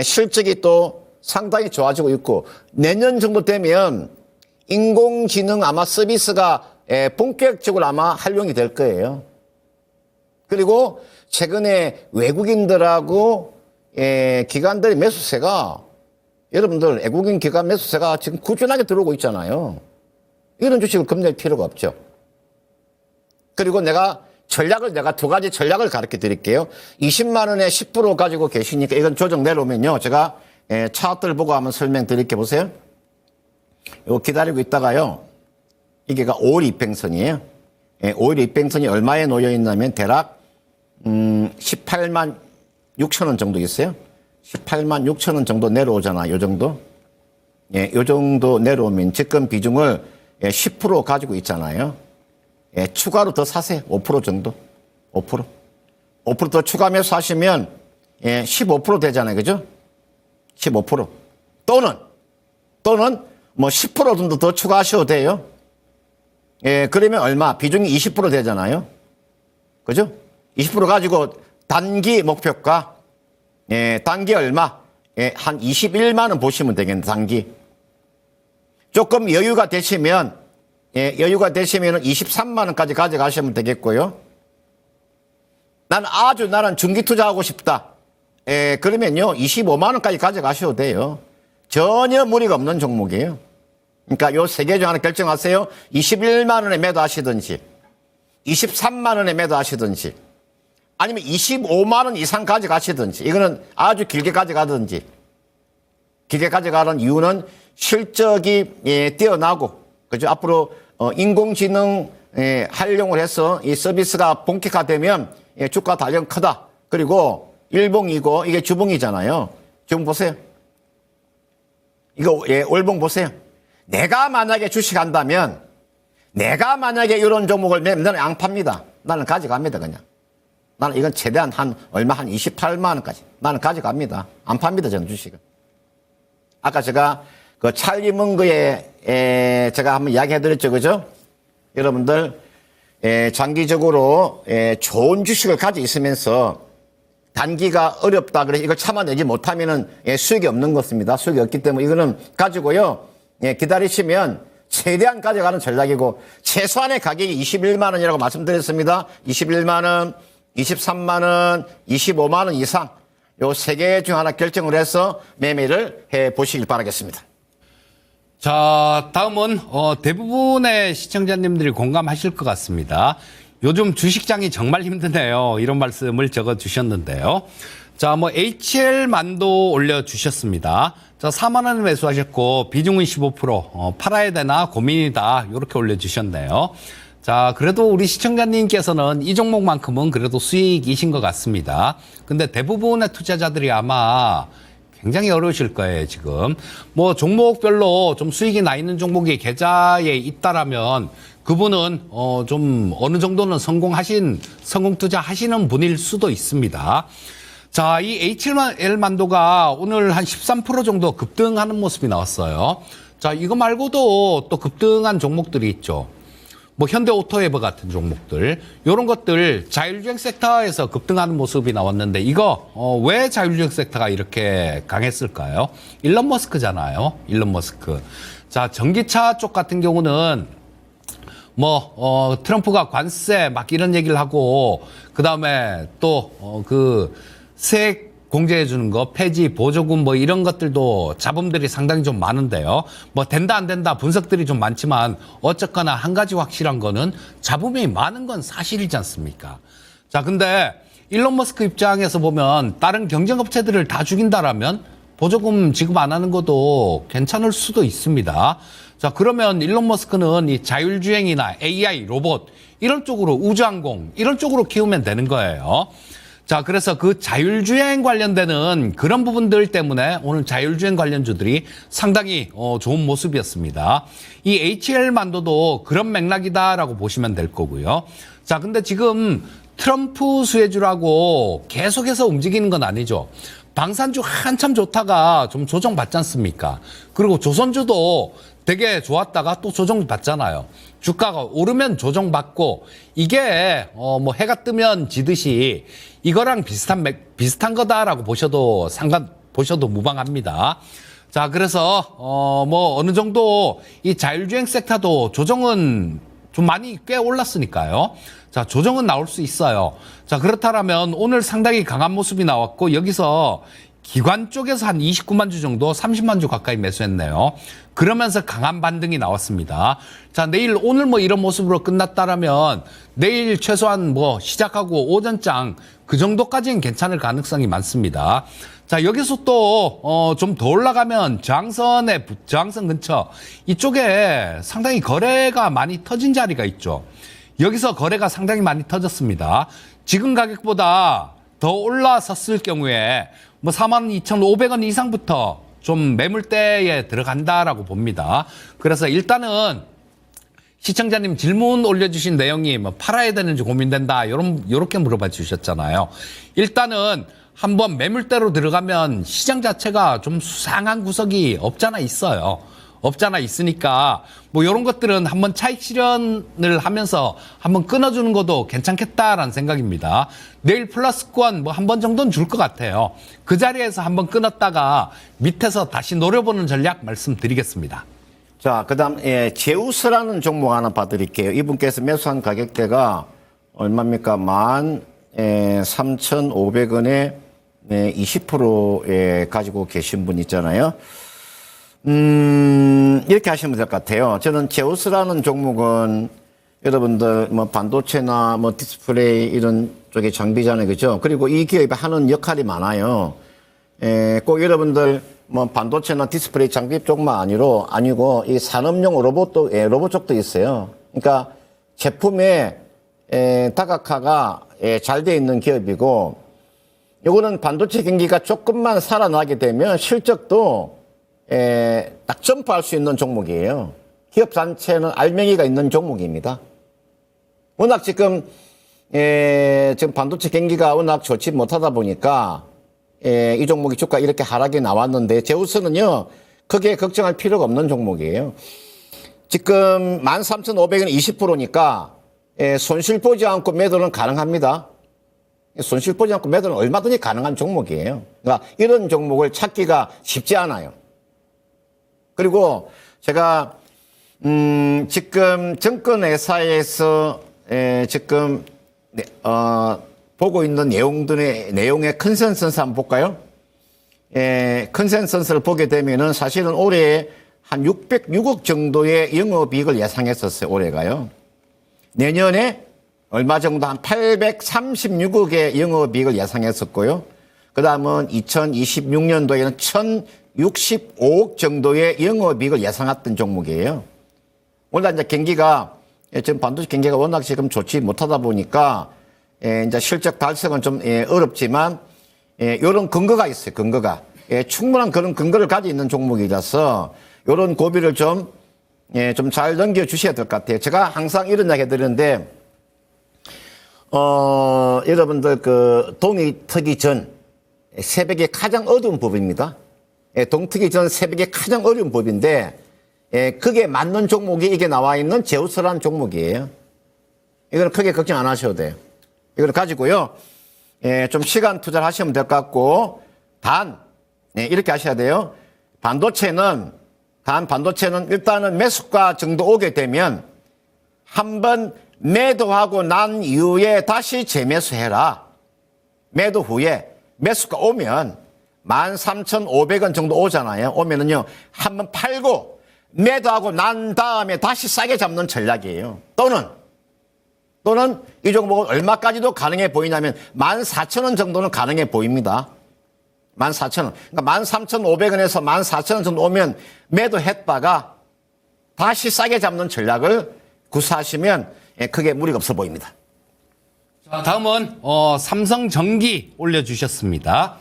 실적이 또 상당히 좋아지고 있고 내년 정도 되면 인공지능 아마 서비스가 본격적으로 아마 활용이 될 거예요. 그리고 최근에 외국인들하고 기관들의 매수세가 여러분들 외국인 기관 매수세가 지금 꾸준하게 들어오고 있잖아요. 이런 주식을 겁낼 필요가 없죠. 그리고 내가 두 가지 전략을 가르쳐 드릴게요. 20만 원에 10% 가지고 계시니까 이건 조정 내려오면요. 제가 차트를 보고 한번 설명드릴게 보세요. 이거 기다리고 있다가요. 이게가 5일 입행선이에요. 5일 입행선이 얼마에 놓여 있냐면 대략 18만 6천 원 정도 있어요. 18만 6천 원 정도 내려오잖아. 요 정도. 요 정도 내려오면 지금 비중을 10% 가지고 있잖아요. 추가로 더 사세요. 5% 정도. 5%. 5%더 추가 매수하시면 15% 되잖아요. 그죠? 15%. 또는 뭐 10% 정도 더 추가하셔도 돼요. 그러면 얼마? 비중이 20% 되잖아요. 그죠? 20% 가지고 단기 목표가 단기 얼마? 한 21만 원 보시면 되겠네. 단기. 조금 여유가 되시면 23만 원까지 가져가시면 되겠고요. 나는 중기 투자하고 싶다. 그러면요 25만 원까지 가져가셔도 돼요. 전혀 무리가 없는 종목이에요. 그러니까 요 세 개 중 하나 결정하세요. 21만 원에 매도하시든지 23만 원에 매도하시든지 아니면 25만 원 이상 가져가시든지 이거는 아주 길게 가져가든지 길게 가져가는 이유는 실적이 뛰어나고 그죠? 앞으로 인공지능 활용을 해서 이 서비스가 본격화되면 주가 단련 크다. 그리고 일봉이고 이게 주봉이잖아요. 지금 보세요. 이거 월봉 보세요. 내가 만약에 주식한다면 내가 만약에 이런 종목을 매면 나는 안 팝니다. 나는 가져갑니다 그냥. 나는 이건 최대한 한 28만 원까지 나는 가져갑니다. 안 팝니다 저는 주식은. 아까 제가 그 찰리 멍거에 제가 한번 이야기해드렸죠, 그죠? 여러분들 장기적으로 좋은 주식을 가지고 있으면서 단기가 어렵다 그래 이걸 참아내지 못하면은 수익이 없는 것입니다. 수익이 없기 때문에 이거는 가지고요 기다리시면 최대한 가져가는 전략이고 최소한의 가격이 21만 원이라고 말씀드렸습니다. 21만 원, 23만 원, 25만 원 이상 요 세 개 중 하나 결정을 해서 매매를 해 보시길 바라겠습니다. 자, 다음은 대부분의 시청자님들이 공감하실 것 같습니다. 요즘 주식장이 정말 힘드네요. 이런 말씀을 적어 주셨는데요. 자, 뭐 HL만도 올려 주셨습니다. 자, 4만 원 매수하셨고 비중은 15%, 팔아야 되나 고민이다. 이렇게 올려 주셨네요. 자, 그래도 우리 시청자님께서는 이 종목만큼은 그래도 수익이신 것 같습니다. 근데 대부분의 투자자들이 아마 굉장히 어려우실 거예요, 지금. 뭐, 종목별로 좀 수익이 나 있는 종목이 계좌에 있다라면 그분은, 좀 어느 정도는 성공 투자 하시는 분일 수도 있습니다. 자, 이 HL만도가 오늘 한 13% 정도 급등하는 모습이 나왔어요. 자, 이거 말고도 또 급등한 종목들이 있죠. 뭐 현대오토에버 같은 종목들 이런 것들 자율주행 섹터에서 급등하는 모습이 나왔는데 이거 왜 자율주행 섹터가 이렇게 강했을까요? 일론 머스크잖아요. 일론 머스크. 자, 전기차 쪽 같은 경우는 뭐 트럼프가 관세 막 이런 얘기를 하고 그다음에 또 그 세액 공제해 주는 거, 폐지, 보조금 뭐 이런 것들도 잡음들이 상당히 좀 많은데요. 뭐 된다 안 된다 분석들이 좀 많지만 어쨌거나 한 가지 확실한 거는 잡음이 많은 건 사실이지 않습니까? 자, 근데 일론 머스크 입장에서 보면 다른 경쟁업체들을 다 죽인다라면 보조금 지급 안 하는 것도 괜찮을 수도 있습니다. 자, 그러면 일론 머스크는 이 자율주행이나 AI, 로봇 이런 쪽으로 우주항공 이런 쪽으로 키우면 되는 거예요. 자, 그래서 그 자율주행 관련되는 그런 부분들 때문에 오늘 자율주행 관련주들이 상당히 좋은 모습이었습니다. 이 HL만도도 그런 맥락이다라고 보시면 될 거고요. 자, 근데 지금 트럼프 수혜주라고 계속해서 움직이는 건 아니죠. 방산주 한참 좋다가 좀 조정받지 않습니까? 그리고 조선주도 되게 좋았다가 또 조정받잖아요. 주가가 오르면 조정받고 이게 뭐 해가 뜨면 지듯이 이거랑 비슷한 거다라고 보셔도 무방합니다. 자, 그래서 뭐 어느 정도 이 자율주행 섹터도 조정은 좀 많이 꽤 올랐으니까요. 자, 조정은 나올 수 있어요. 자, 그렇다면 오늘 상당히 강한 모습이 나왔고 여기서 기관 쪽에서 한 29만 주 정도 30만 주 가까이 매수했네요. 그러면서 강한 반등이 나왔습니다. 자, 오늘 뭐 이런 모습으로 끝났다라면 내일 최소한 뭐 시작하고 오전장 그 정도까지는 괜찮을 가능성이 많습니다. 자, 여기서 또 좀 더 올라가면 저항선 근처 이쪽에 상당히 거래가 많이 터진 자리가 있죠. 여기서 거래가 상당히 많이 터졌습니다. 지금 가격보다 더 올라섰을 경우에 뭐 42,500원 이상부터 좀 매물대에 들어간다라고 봅니다. 그래서 일단은 시청자님 질문 올려주신 내용이 뭐 팔아야 되는지 고민된다. 요렇게 물어봐 주셨잖아요. 일단은 한번 매물대로 들어가면 시장 자체가 좀 수상한 구석이 없잖아 있어요. 없잖아 있으니까 뭐 이런 것들은 한번 차익 실현을 하면서 한번 끊어주는 것도 괜찮겠다라는 생각입니다. 내일 플러스권 뭐 한 번 정도는 줄 것 같아요. 그 자리에서 한번 끊었다가 밑에서 다시 노려보는 전략 말씀드리겠습니다. 자, 그다음 제우스라는 종목 하나 봐드릴게요. 이분께서 매수한 가격대가 얼마입니까? 13,500원에 20% 가지고 계신 분 있잖아요. 이렇게 하시면 될 것 같아요. 저는 제우스라는 종목은 여러분들 뭐 반도체나 뭐 디스플레이 이런 쪽의 장비잖아요. 그죠? 그리고 이 기업이 하는 역할이 많아요. 꼭 여러분들 뭐 반도체나 디스플레이 장비 쪽만 아니고 이 산업용 로봇 쪽도 있어요. 그러니까 제품에 다각화가 잘 돼 있는 기업이고 요거는 반도체 경기가 조금만 살아나게 되면 실적도 딱 점프할 수 있는 종목이에요. 기업 자체는 알맹이가 있는 종목입니다. 워낙 지금 반도체 경기가 워낙 좋지 못하다 보니까 이 종목이 주가 이렇게 하락이 나왔는데 제우스는요 크게 걱정할 필요가 없는 종목이에요. 지금 13,500원 20%니까 손실 보지 않고 매도는 가능합니다. 손실 보지 않고 매도는 얼마든지 가능한 종목이에요. 그러니까 이런 종목을 찾기가 쉽지 않아요. 그리고 제가 지금 증권회사에서 지금 보고 있는 내용의 컨센서스 한번 볼까요? 컨센서스를 보게 되면은 사실은 올해 한 606억 정도의 영업이익을 예상했었어요. 올해가요. 내년에 얼마 정도 한 836억의 영업이익을 예상했었고요. 그 다음은 2026년도에는 1,065억 정도의 영업이익을 예상했던 종목이에요. 오늘 이제 경기가 지금 반도체 경기가 워낙 지금 좋지 못하다 보니까 이제 실적 달성은 좀 어렵지만 이런 근거가 있어요. 근거가 충분한 그런 근거를 가지고 있는 종목이라서 이런 고비를 좀 잘 넘겨 주셔야 될 것 같아요. 제가 항상 이런 이야기 해드리는데 여러분들 그 동이 트기 전 새벽에 가장 어두운 법입니다. 동트기 전 새벽에 가장 어려운 법인데 그게 맞는 종목이 이게 나와 있는 제우스라는 종목이에요. 이거는 크게 걱정 안 하셔도 돼요. 이걸 가지고요. 좀 시간 투자를 하시면 될 것 같고 이렇게 하셔야 돼요. 반도체는 일단은 매수가 정도 오게 되면 한번 매도하고 난 이후에 다시 재매수해라. 매도 후에 매수가 오면 13,500원 정도 오잖아요. 오면은요, 한번 팔고 매도하고 난 다음에 다시 싸게 잡는 전략이에요. 또는 이 종목은 얼마까지도 가능해 보이냐면 14,000원 정도는 가능해 보입니다. 14,000원. 그러니까 13,500원에서 14,000원 정도 오면 매도했다가 다시 싸게 잡는 전략을 구사하시면 크게 무리가 없어 보입니다. 자, 다음은 삼성전기 올려주셨습니다.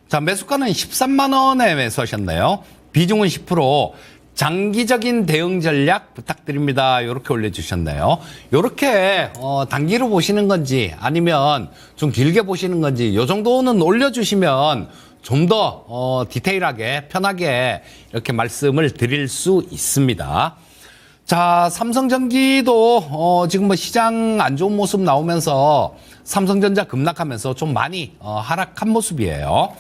자, 매수가는 13만 원에 매수하셨네요. 비중은 10%. 장기적인 대응 전략 부탁드립니다. 이렇게 올려주셨네요. 이렇게 단기로 보시는 건지 아니면 좀 길게 보시는 건지 이 정도는 올려주시면 좀 더 디테일하게 편하게 이렇게 말씀을 드릴 수 있습니다. 자, 삼성전기도 지금 뭐 시장 안 좋은 모습 나오면서 삼성전자 급락하면서 좀 많이 하락한 모습이에요.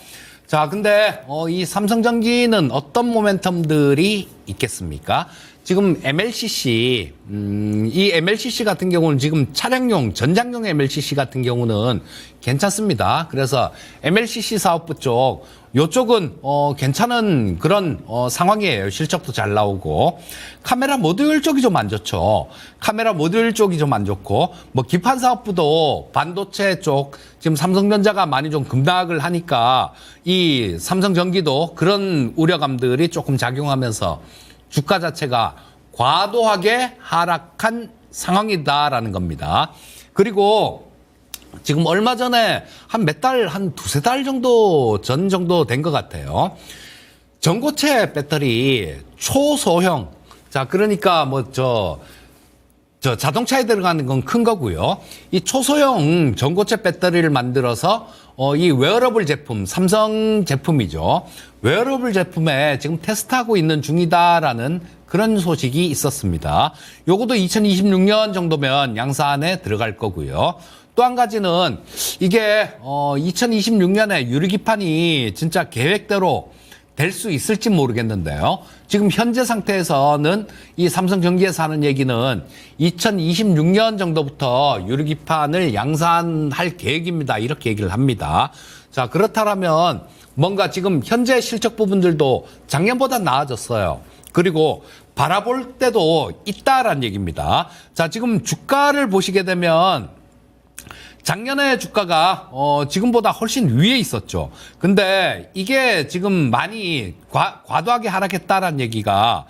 자, 근데 이 삼성전기는 어떤 모멘텀들이 있겠습니까? 지금 MLCC, 이 MLCC 같은 경우는 지금 차량용, 전장용 MLCC 같은 경우는 괜찮습니다. 그래서 MLCC 사업부 쪽, 요쪽은 괜찮은 그런 상황이에요. 실적도 잘 나오고. 카메라 모듈 쪽이 좀 안 좋죠. 카메라 모듈 쪽이 좀 안 좋고, 뭐 기판 사업부도 반도체 쪽, 지금 삼성전자가 많이 좀 급락을 하니까 이 삼성전기도 그런 우려감들이 조금 작용하면서 주가 자체가 과도하게 하락한 상황이다라는 겁니다. 그리고 지금 얼마 전에 한 두세 달 정도 전 정도 된 것 같아요. 전고체 배터리 초소형. 자, 그러니까 자동차에 들어가는 건 큰 거고요. 이 초소형 전고체 배터리를 만들어서 이 웨어러블 제품, 삼성 제품이죠. 웨어러블 제품에 지금 테스트하고 있는 중이다라는 그런 소식이 있었습니다. 요것도 2026년 정도면 양산에 들어갈 거고요. 또 한 가지는 이게 2026년에 유리기판이 진짜 계획대로 될 수 있을지 모르겠는데요. 지금 현재 상태에서는 이 삼성전기에서 하는 얘기는 2026년 정도부터 유리기판을 양산할 계획입니다. 이렇게 얘기를 합니다. 자, 그렇다면 뭔가 지금 현재 실적 부분들도 작년보다 나아졌어요. 그리고 바라볼 때도 있다라는 얘기입니다. 자, 지금 주가를 보시게 되면 작년에 주가가 지금보다 훨씬 위에 있었죠. 근데 이게 지금 많이 과도하게 하락했다라는 얘기가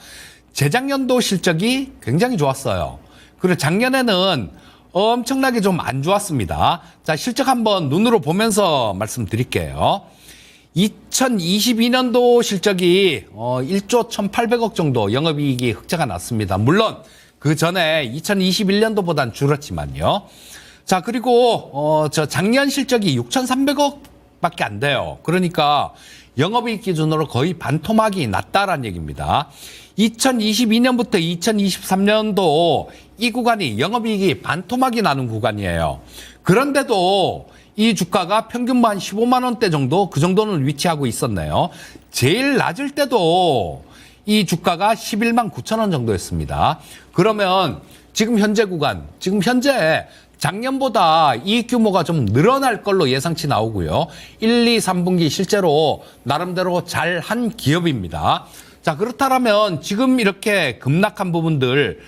재작년도 실적이 굉장히 좋았어요. 그리고 작년에는 엄청나게 좀 안 좋았습니다. 자, 실적 한번 눈으로 보면서 말씀드릴게요. 2022년도 실적이 1조 1,800억 정도 영업이익이 흑자가 났습니다. 물론 그 전에 2021년도보단 줄었지만요. 자, 그리고 저 작년 실적이 6,300억밖에 안 돼요. 그러니까 영업이익 기준으로 거의 반토막이 났다라는 얘기입니다. 2022년부터 2023년도 이 구간이 영업이익이 반토막이 나는 구간이에요. 그런데도 이 주가가 평균 한 15만 원대 정도, 그 정도는 위치하고 있었네요. 제일 낮을 때도 이 주가가 11만 9천 원 정도였습니다. 그러면 지금 현재 구간, 지금 현재 작년보다 이익 규모가 좀 늘어날 걸로 예상치 나오고요. 1, 2, 3분기 실제로 나름대로 잘한 기업입니다. 자, 그렇다면 지금 이렇게 급락한 부분들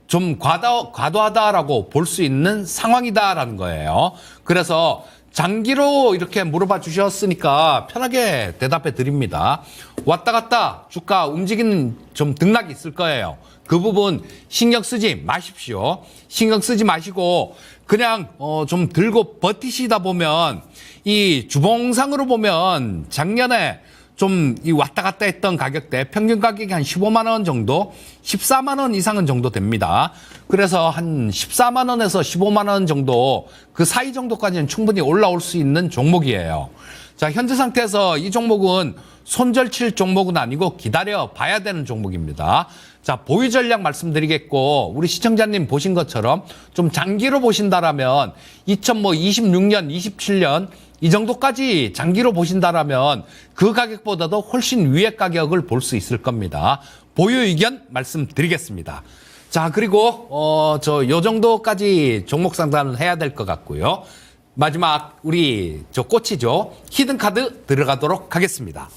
좀 과도하다라고 볼 수 있는 상황이다라는 거예요. 그래서 장기로 이렇게 물어봐 주셨으니까 편하게 대답해 드립니다. 왔다 갔다 주가 움직이는 좀 등락이 있을 거예요. 그 부분 신경 쓰지 마십시오. 신경 쓰지 마시고 그냥 좀 들고 버티시다 보면 이 주봉상으로 보면 작년에 좀 이 왔다 갔다 했던 가격대 평균 가격이 한 15만 원 정도, 14만 원 이상은 정도 됩니다. 그래서 한 14만 원에서 15만 원 정도 그 사이 정도까지는 충분히 올라올 수 있는 종목이에요. 자, 현재 상태에서 이 종목은 손절칠 종목은 아니고 기다려 봐야 되는 종목입니다. 자, 보유 전략 말씀드리겠고 우리 시청자님 보신 것처럼 좀 장기로 보신다라면 2026년, 27년 이 정도까지 장기로 보신다라면 그 가격보다도 훨씬 위의 가격을 볼 수 있을 겁니다. 보유 의견 말씀드리겠습니다. 자, 그리고 요 정도까지 종목 상담을 해야 될 것 같고요. 마지막 우리 저 꽃이죠. 히든 카드 들어가도록 하겠습니다.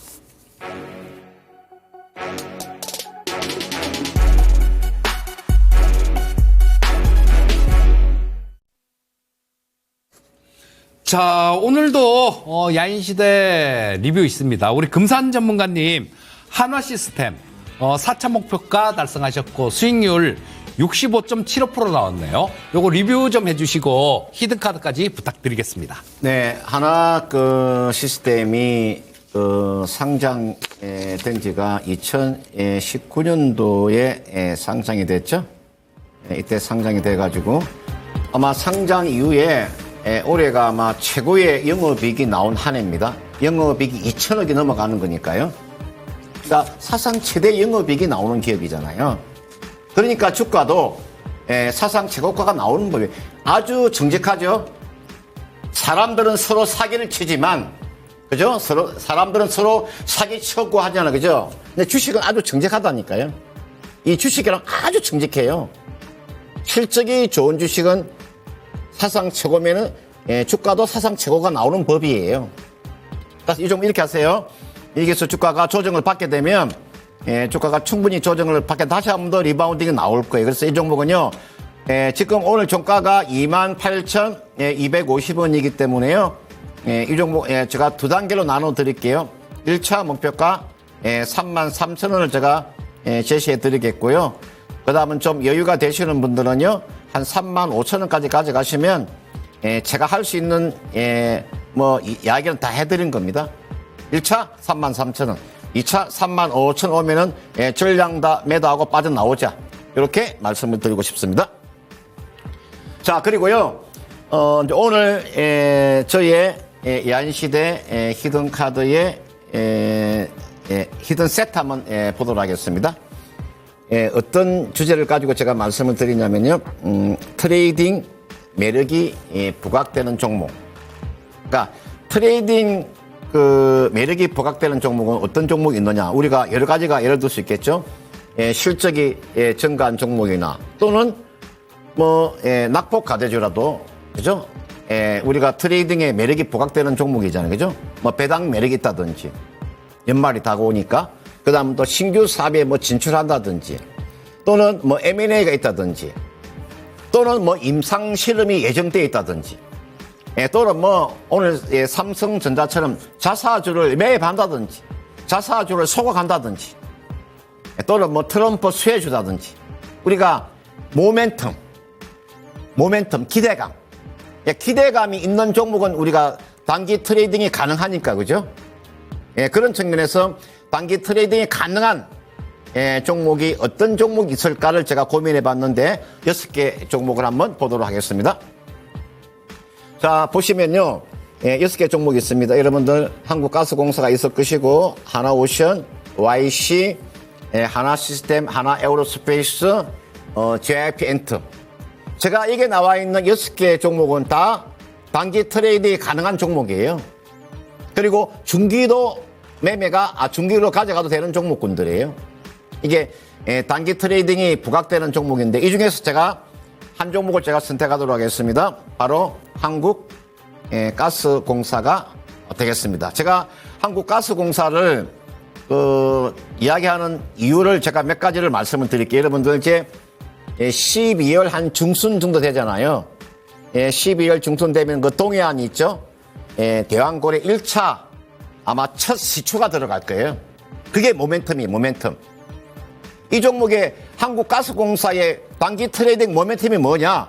자, 오늘도 야인시대 리뷰 있습니다. 우리 금산 전문가님 한화 시스템 4차 목표가 달성하셨고 수익률 65.75% 나왔네요. 요거 리뷰 좀 해주시고 히든카드까지 부탁드리겠습니다. 네, 하나 시스템이 상장된 지가 2019년도에 상장이 됐죠. 이때 상장이 돼가지고 아마 상장 이후에 올해가 아마 최고의 영업이익이 나온 한 해입니다. 영업이익이 2천억이 넘어가는 거니까요. 그러니까 사상 최대 영업이익이 나오는 기업이잖아요. 그러니까 주가도 사상 최고가가 나오는 법이 아주 정직하죠. 사람들은 서로 사기를 치지만, 그죠? 사람들은 서로 사기 치고 하잖아요. 그죠? 근데 주식은 아주 정직하다니까요. 이 주식이랑 아주 정직해요. 실적이 좋은 주식은 사상 최고면은 주가도 사상 최고가 나오는 법이에요. 그래서 이 종목 이렇게 하세요. 여기서 주가가 조정을 받게 되면 주가가 충분히 조정을 받게 다시 한 번 더 리바운딩이 나올 거예요. 그래서 이 종목은요. 지금 오늘 종가가 28,250원이기 때문에요. 이 종목 제가 두 단계로 나눠 드릴게요. 1차 목표가 33,000원을 제가 제시해 드리겠고요. 그 다음은 좀 여유가 되시는 분들은요. 한 35,000원까지 가져가시면 제가 할 수 있는 이야기는 다 해드린 겁니다. 1차 33,000원, 2차 35,000원 오면은 전량 다 매도하고 빠져나오자. 이렇게 말씀을 드리고 싶습니다. 자, 그리고요, 이제 오늘, 저희의 야인시대 히든카드의 히든 세트 한번 보도록 하겠습니다. 어떤 주제를 가지고 제가 말씀을 드리냐면요, 트레이딩 매력이 부각되는 종목. 그러니까 트레이딩 그 매력이 부각되는 종목은 어떤 종목이 있느냐. 우리가 여러 가지가 예를 들 수 있겠죠. 실적이 증가한 종목이나 또는 뭐 낙폭 가대주라도 그죠? 우리가 트레이딩의 매력이 부각되는 종목이잖아요. 그죠? 뭐 배당 매력이 있다든지 연말이 다가오니까 그다음 또 신규 사업에 뭐 진출한다든지 또는 뭐 M&A가 있다든지 또는 뭐 임상 실험이 예정되어 있다든지 또는 뭐 오늘 삼성전자처럼 자사주를 매입한다든지 자사주를 소각한다든지 또는 뭐 트럼프 수혜주다든지 우리가 모멘텀 기대감 기대감이 있는 종목은 우리가 단기 트레이딩이 가능하니까 그죠? 그런 측면에서 단기 트레이딩이 가능한 종목이 어떤 종목이 있을까를 제가 고민해 봤는데 6개 종목을 한번 보도록 하겠습니다. 자, 보시면요. 6개 종목이 있습니다. 여러분들 한국가스공사가 있을 것이고 하나오션, YC, 하나시스템, 하나에어로스페이스, JYP 엔트. 제가 이게 나와 있는 6개 종목은 다 단기 트레이딩이 가능한 종목이에요. 그리고 중기도 매매가 중기로 가져가도 되는 종목군들이에요. 이게 단기 트레이딩이 부각되는 종목인데 이 중에서 제가 한 종목을 제가 선택하도록 하겠습니다. 바로 한국가스공사가 되겠습니다. 제가 한국가스공사를 이야기하는 이유를 제가 몇 가지를 말씀을 드릴게요. 여러분들 이제 12월 한 중순 정도 되잖아요. 12월 중순 되면 그 동해안이 있죠. 대왕고래 1차 아마 첫 시초가 들어갈 거예요. 그게 모멘텀. 이 종목의 한국가스공사의 단기 트레이딩 모멘텀이 뭐냐?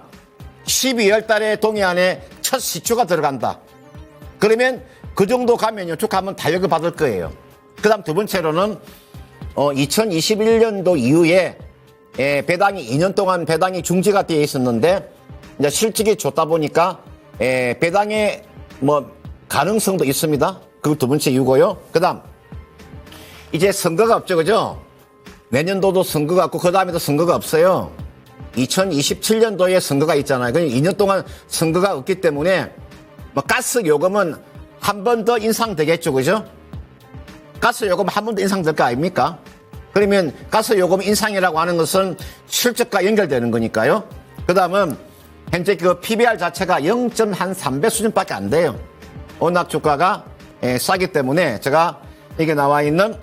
12월 달에 동해안에 첫 시초가 들어간다. 그러면 그 정도 가면요. 쭉 한번 타격을 받을 거예요. 그 다음 두 번째로는 2021년도 이후에 배당이 2년 동안 배당이 중지가 되어 있었는데 이제 실적이 좋다 보니까 배당의 뭐 가능성도 있습니다. 그거 두 번째 이유고요. 그다음 이제 선거가 없죠, 그죠? 내년도도 선거가 없고 그 다음에도 선거가 없어요. 2027년도에 선거가 있잖아요. 그러니까 2년 동안 선거가 없기 때문에 뭐 가스 요금은 한 번 더 인상되겠죠, 그죠? 가스 요금 한 번 더 인상될 거 아닙니까? 그러면 가스 요금 인상이라고 하는 것은 실적과 연결되는 거니까요. 그 다음은 현재 그 PBR 자체가 0.3배 수준밖에 안 돼요. 워낙 주가가 싸기 때문에 제가 이게 나와 있는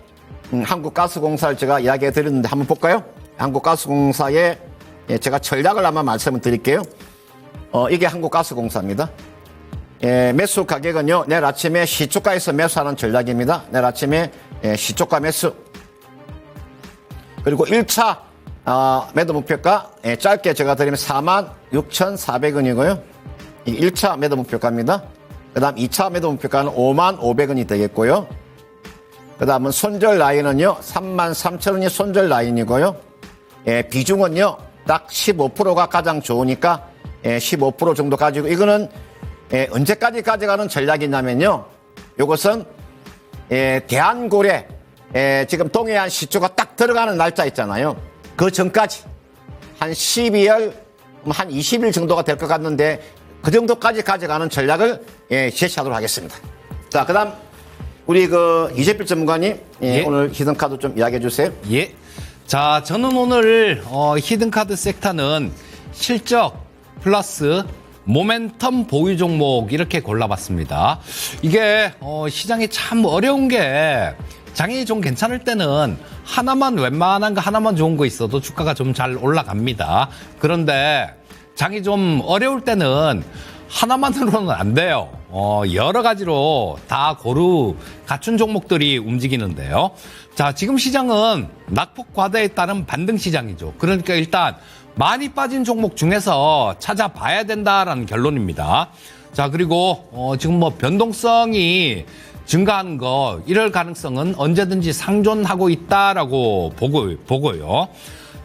한국가스공사를 제가 이야기해 드렸는데 한번 볼까요? 한국가스공사의 제가 전략을 한번 말씀을 드릴게요. 이게 한국가스공사입니다. 매수 가격은요, 내일 아침에 시초가에서 매수하는 전략입니다. 내일 아침에 시초가 매수. 그리고 1차 매도 목표가 짧게 제가 드리면 46,400원이고요. 이 1차 매도 목표가입니다. 그 다음 2차 매도 목표가는 55,500원이 되겠고요. 그 다음은 손절 라인은요, 33,000원이 손절 라인이고요. 비중은요, 딱 15%가 가장 좋으니까 15% 정도 가지고 이거는 언제까지 가져가는 전략이냐면요. 이것은 대한고래 지금 동해안 시초가 딱 들어가는 날짜 있잖아요. 그 전까지 한 12월 한 20일 정도가 될 것 같는데 그 정도까지 가져가는 전략을 제시하도록 하겠습니다. 자, 그다음 우리 이재필 전문가님 오늘 히든카드 좀 이야기해 주세요. 예. 자, 저는 오늘 히든카드 섹터는 실적 플러스 모멘텀 보유 종목 이렇게 골라봤습니다. 이게 시장이 참 어려운 게 장이 좀 괜찮을 때는 하나만 웬만한 거 하나만 좋은 거 있어도 주가가 좀 잘 올라갑니다. 그런데 장이 좀 어려울 때는 하나만으로는 안 돼요. 여러 가지로 다 고루 갖춘 종목들이 움직이는데요. 자, 지금 시장은 낙폭 과대에 따른 반등 시장이죠. 그러니까 일단 많이 빠진 종목 중에서 찾아봐야 된다라는 결론입니다. 자, 그리고 지금 뭐 변동성이 증가하는 거 이럴 가능성은 언제든지 상존하고 있다라고 보고요.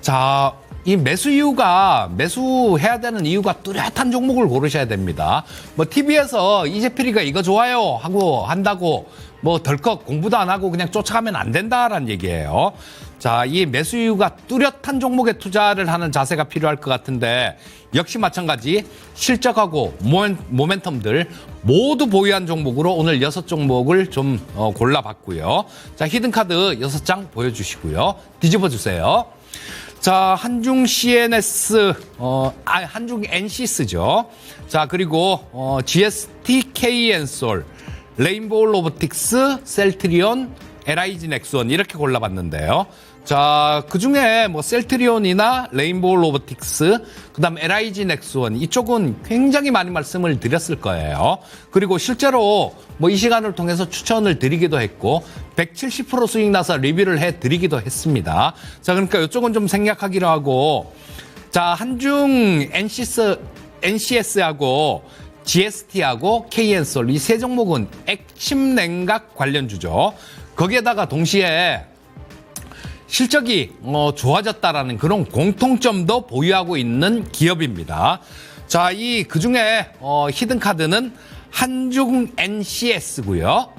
자, 이 매수해야 되는 이유가 뚜렷한 종목을 고르셔야 됩니다. 뭐 TV에서 이재필이가 이거 좋아요 하고 한다고 뭐 덜컥 공부도 안 하고 그냥 쫓아가면 안 된다라는 얘기예요. 자, 이 매수 이유가 뚜렷한 종목에 투자를 하는 자세가 필요할 것 같은데 역시 마찬가지 실적하고 모멘텀들 모두 보유한 종목으로 오늘 6종목을 좀 골라봤고요. 자, 히든카드 6장 보여주시고요. 뒤집어 주세요. 자, 한중 CNS, 한중 NCS죠. 자, 그리고, GST KN솔, 레인보우 로보틱스, 셀트리온, LIG 넥스원 이렇게 골라봤는데요. 자, 그 중에 뭐 셀트리온이나 레인보우 로보틱스, 그 다음 LIG 넥스원 이쪽은 굉장히 많이 말씀을 드렸을 거예요. 그리고 실제로 뭐 이 시간을 통해서 추천을 드리기도 했고 170% 수익 나서 리뷰를 해드리기도 했습니다. 자, 그러니까 이쪽은 좀 생략하기로 하고, 자, 한중 NCS하고 GST하고 KN솔 이 세 종목은 액침 냉각 관련주죠. 거기에다가 동시에 실적이 좋아졌다라는 그런 공통점도 보유하고 있는 기업입니다. 자, 그 중에 히든카드는 한중 NCS고요.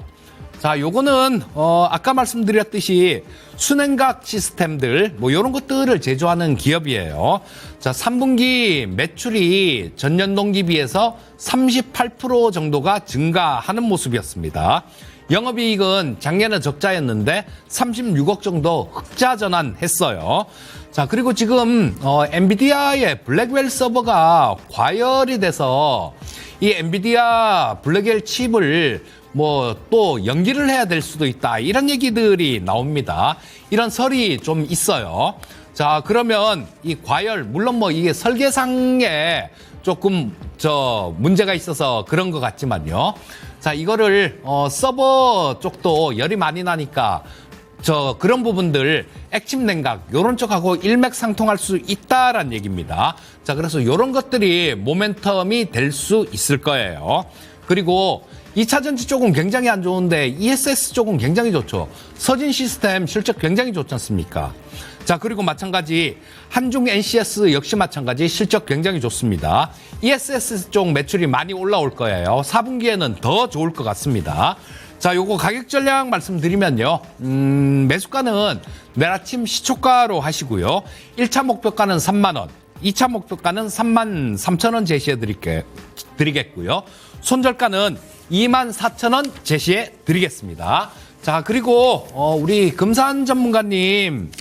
자, 요거는 아까 말씀드렸듯이 순행각 시스템들 뭐 이런 것들을 제조하는 기업이에요. 자, 3분기 매출이 전년 동기 비해서 38% 정도가 증가하는 모습이었습니다. 영업이익은 작년에 적자였는데 36억 정도 흑자 전환했어요. 자, 그리고 지금 엔비디아의 블랙웰 서버가 과열이 돼서 이 엔비디아 블랙웰 칩을 뭐 또 연기를 해야 될 수도 있다, 이런 얘기들이 나옵니다. 이런 설이 좀 있어요. 자, 그러면 이 과열, 물론 뭐 이게 설계상에 조금 문제가 있어서 그런 것 같지만요. 자, 이거를 서버 쪽도 열이 많이 나니까 그런 부분들 액침 냉각 요런 쪽하고 일맥상통할 수 있다라는 얘기입니다. 자, 그래서 요런 것들이 모멘텀이 될 수 있을 거예요. 그리고 2차 전지 쪽은 굉장히 안 좋은데 ESS 쪽은 굉장히 좋죠. 서진 시스템 실적 굉장히 좋지 않습니까? 자, 그리고 마찬가지 한중 NCS 역시 마찬가지 실적 굉장히 좋습니다. ESS 쪽 매출이 많이 올라올 거예요. 4분기에는 더 좋을 것 같습니다. 자, 요거 가격 전략 말씀드리면요. 매수가는 내일 아침 시초가로 하시고요. 1차 목표가는 3만 원, 2차 목표가는 3만 3천 원 제시해 드리겠고요. 손절가는 2만 4천 원 제시해 드리겠습니다. 자, 그리고 우리 금산 전문가님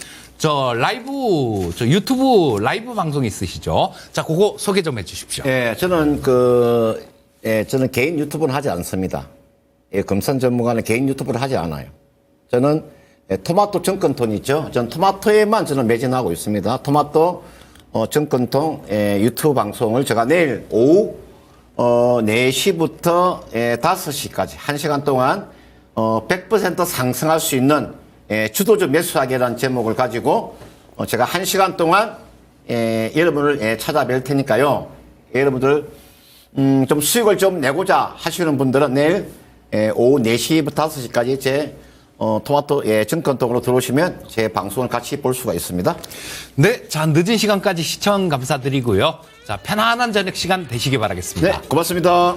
유튜브 라이브 방송 있으시죠? 자, 그거 소개 좀 해주십시오. 예, 저는 저는 개인 유튜브는 하지 않습니다. 예, 금산 전문가는 개인 유튜브를 하지 않아요. 저는 토마토 정권통 있죠? 전 토마토에만 저는 매진하고 있습니다. 토마토 정권통 유튜브 방송을 제가 내일 오후 4시부터 5시까지 1시간 동안 100% 상승할 수 있는 주도적 매수하기라는 제목을 가지고 제가 1시간 동안 여러분을 찾아뵐 테니까요. 여러분들 좀 수익을 좀 내고자 하시는 분들은 내일 오후 4시부터 5시까지 제 토마토 정권통으로 들어오시면 제 방송을 같이 볼 수가 있습니다. 네, 자, 늦은 시간까지 시청 감사드리고요. 자, 편안한 저녁 시간 되시기 바라겠습니다. 네, 고맙습니다.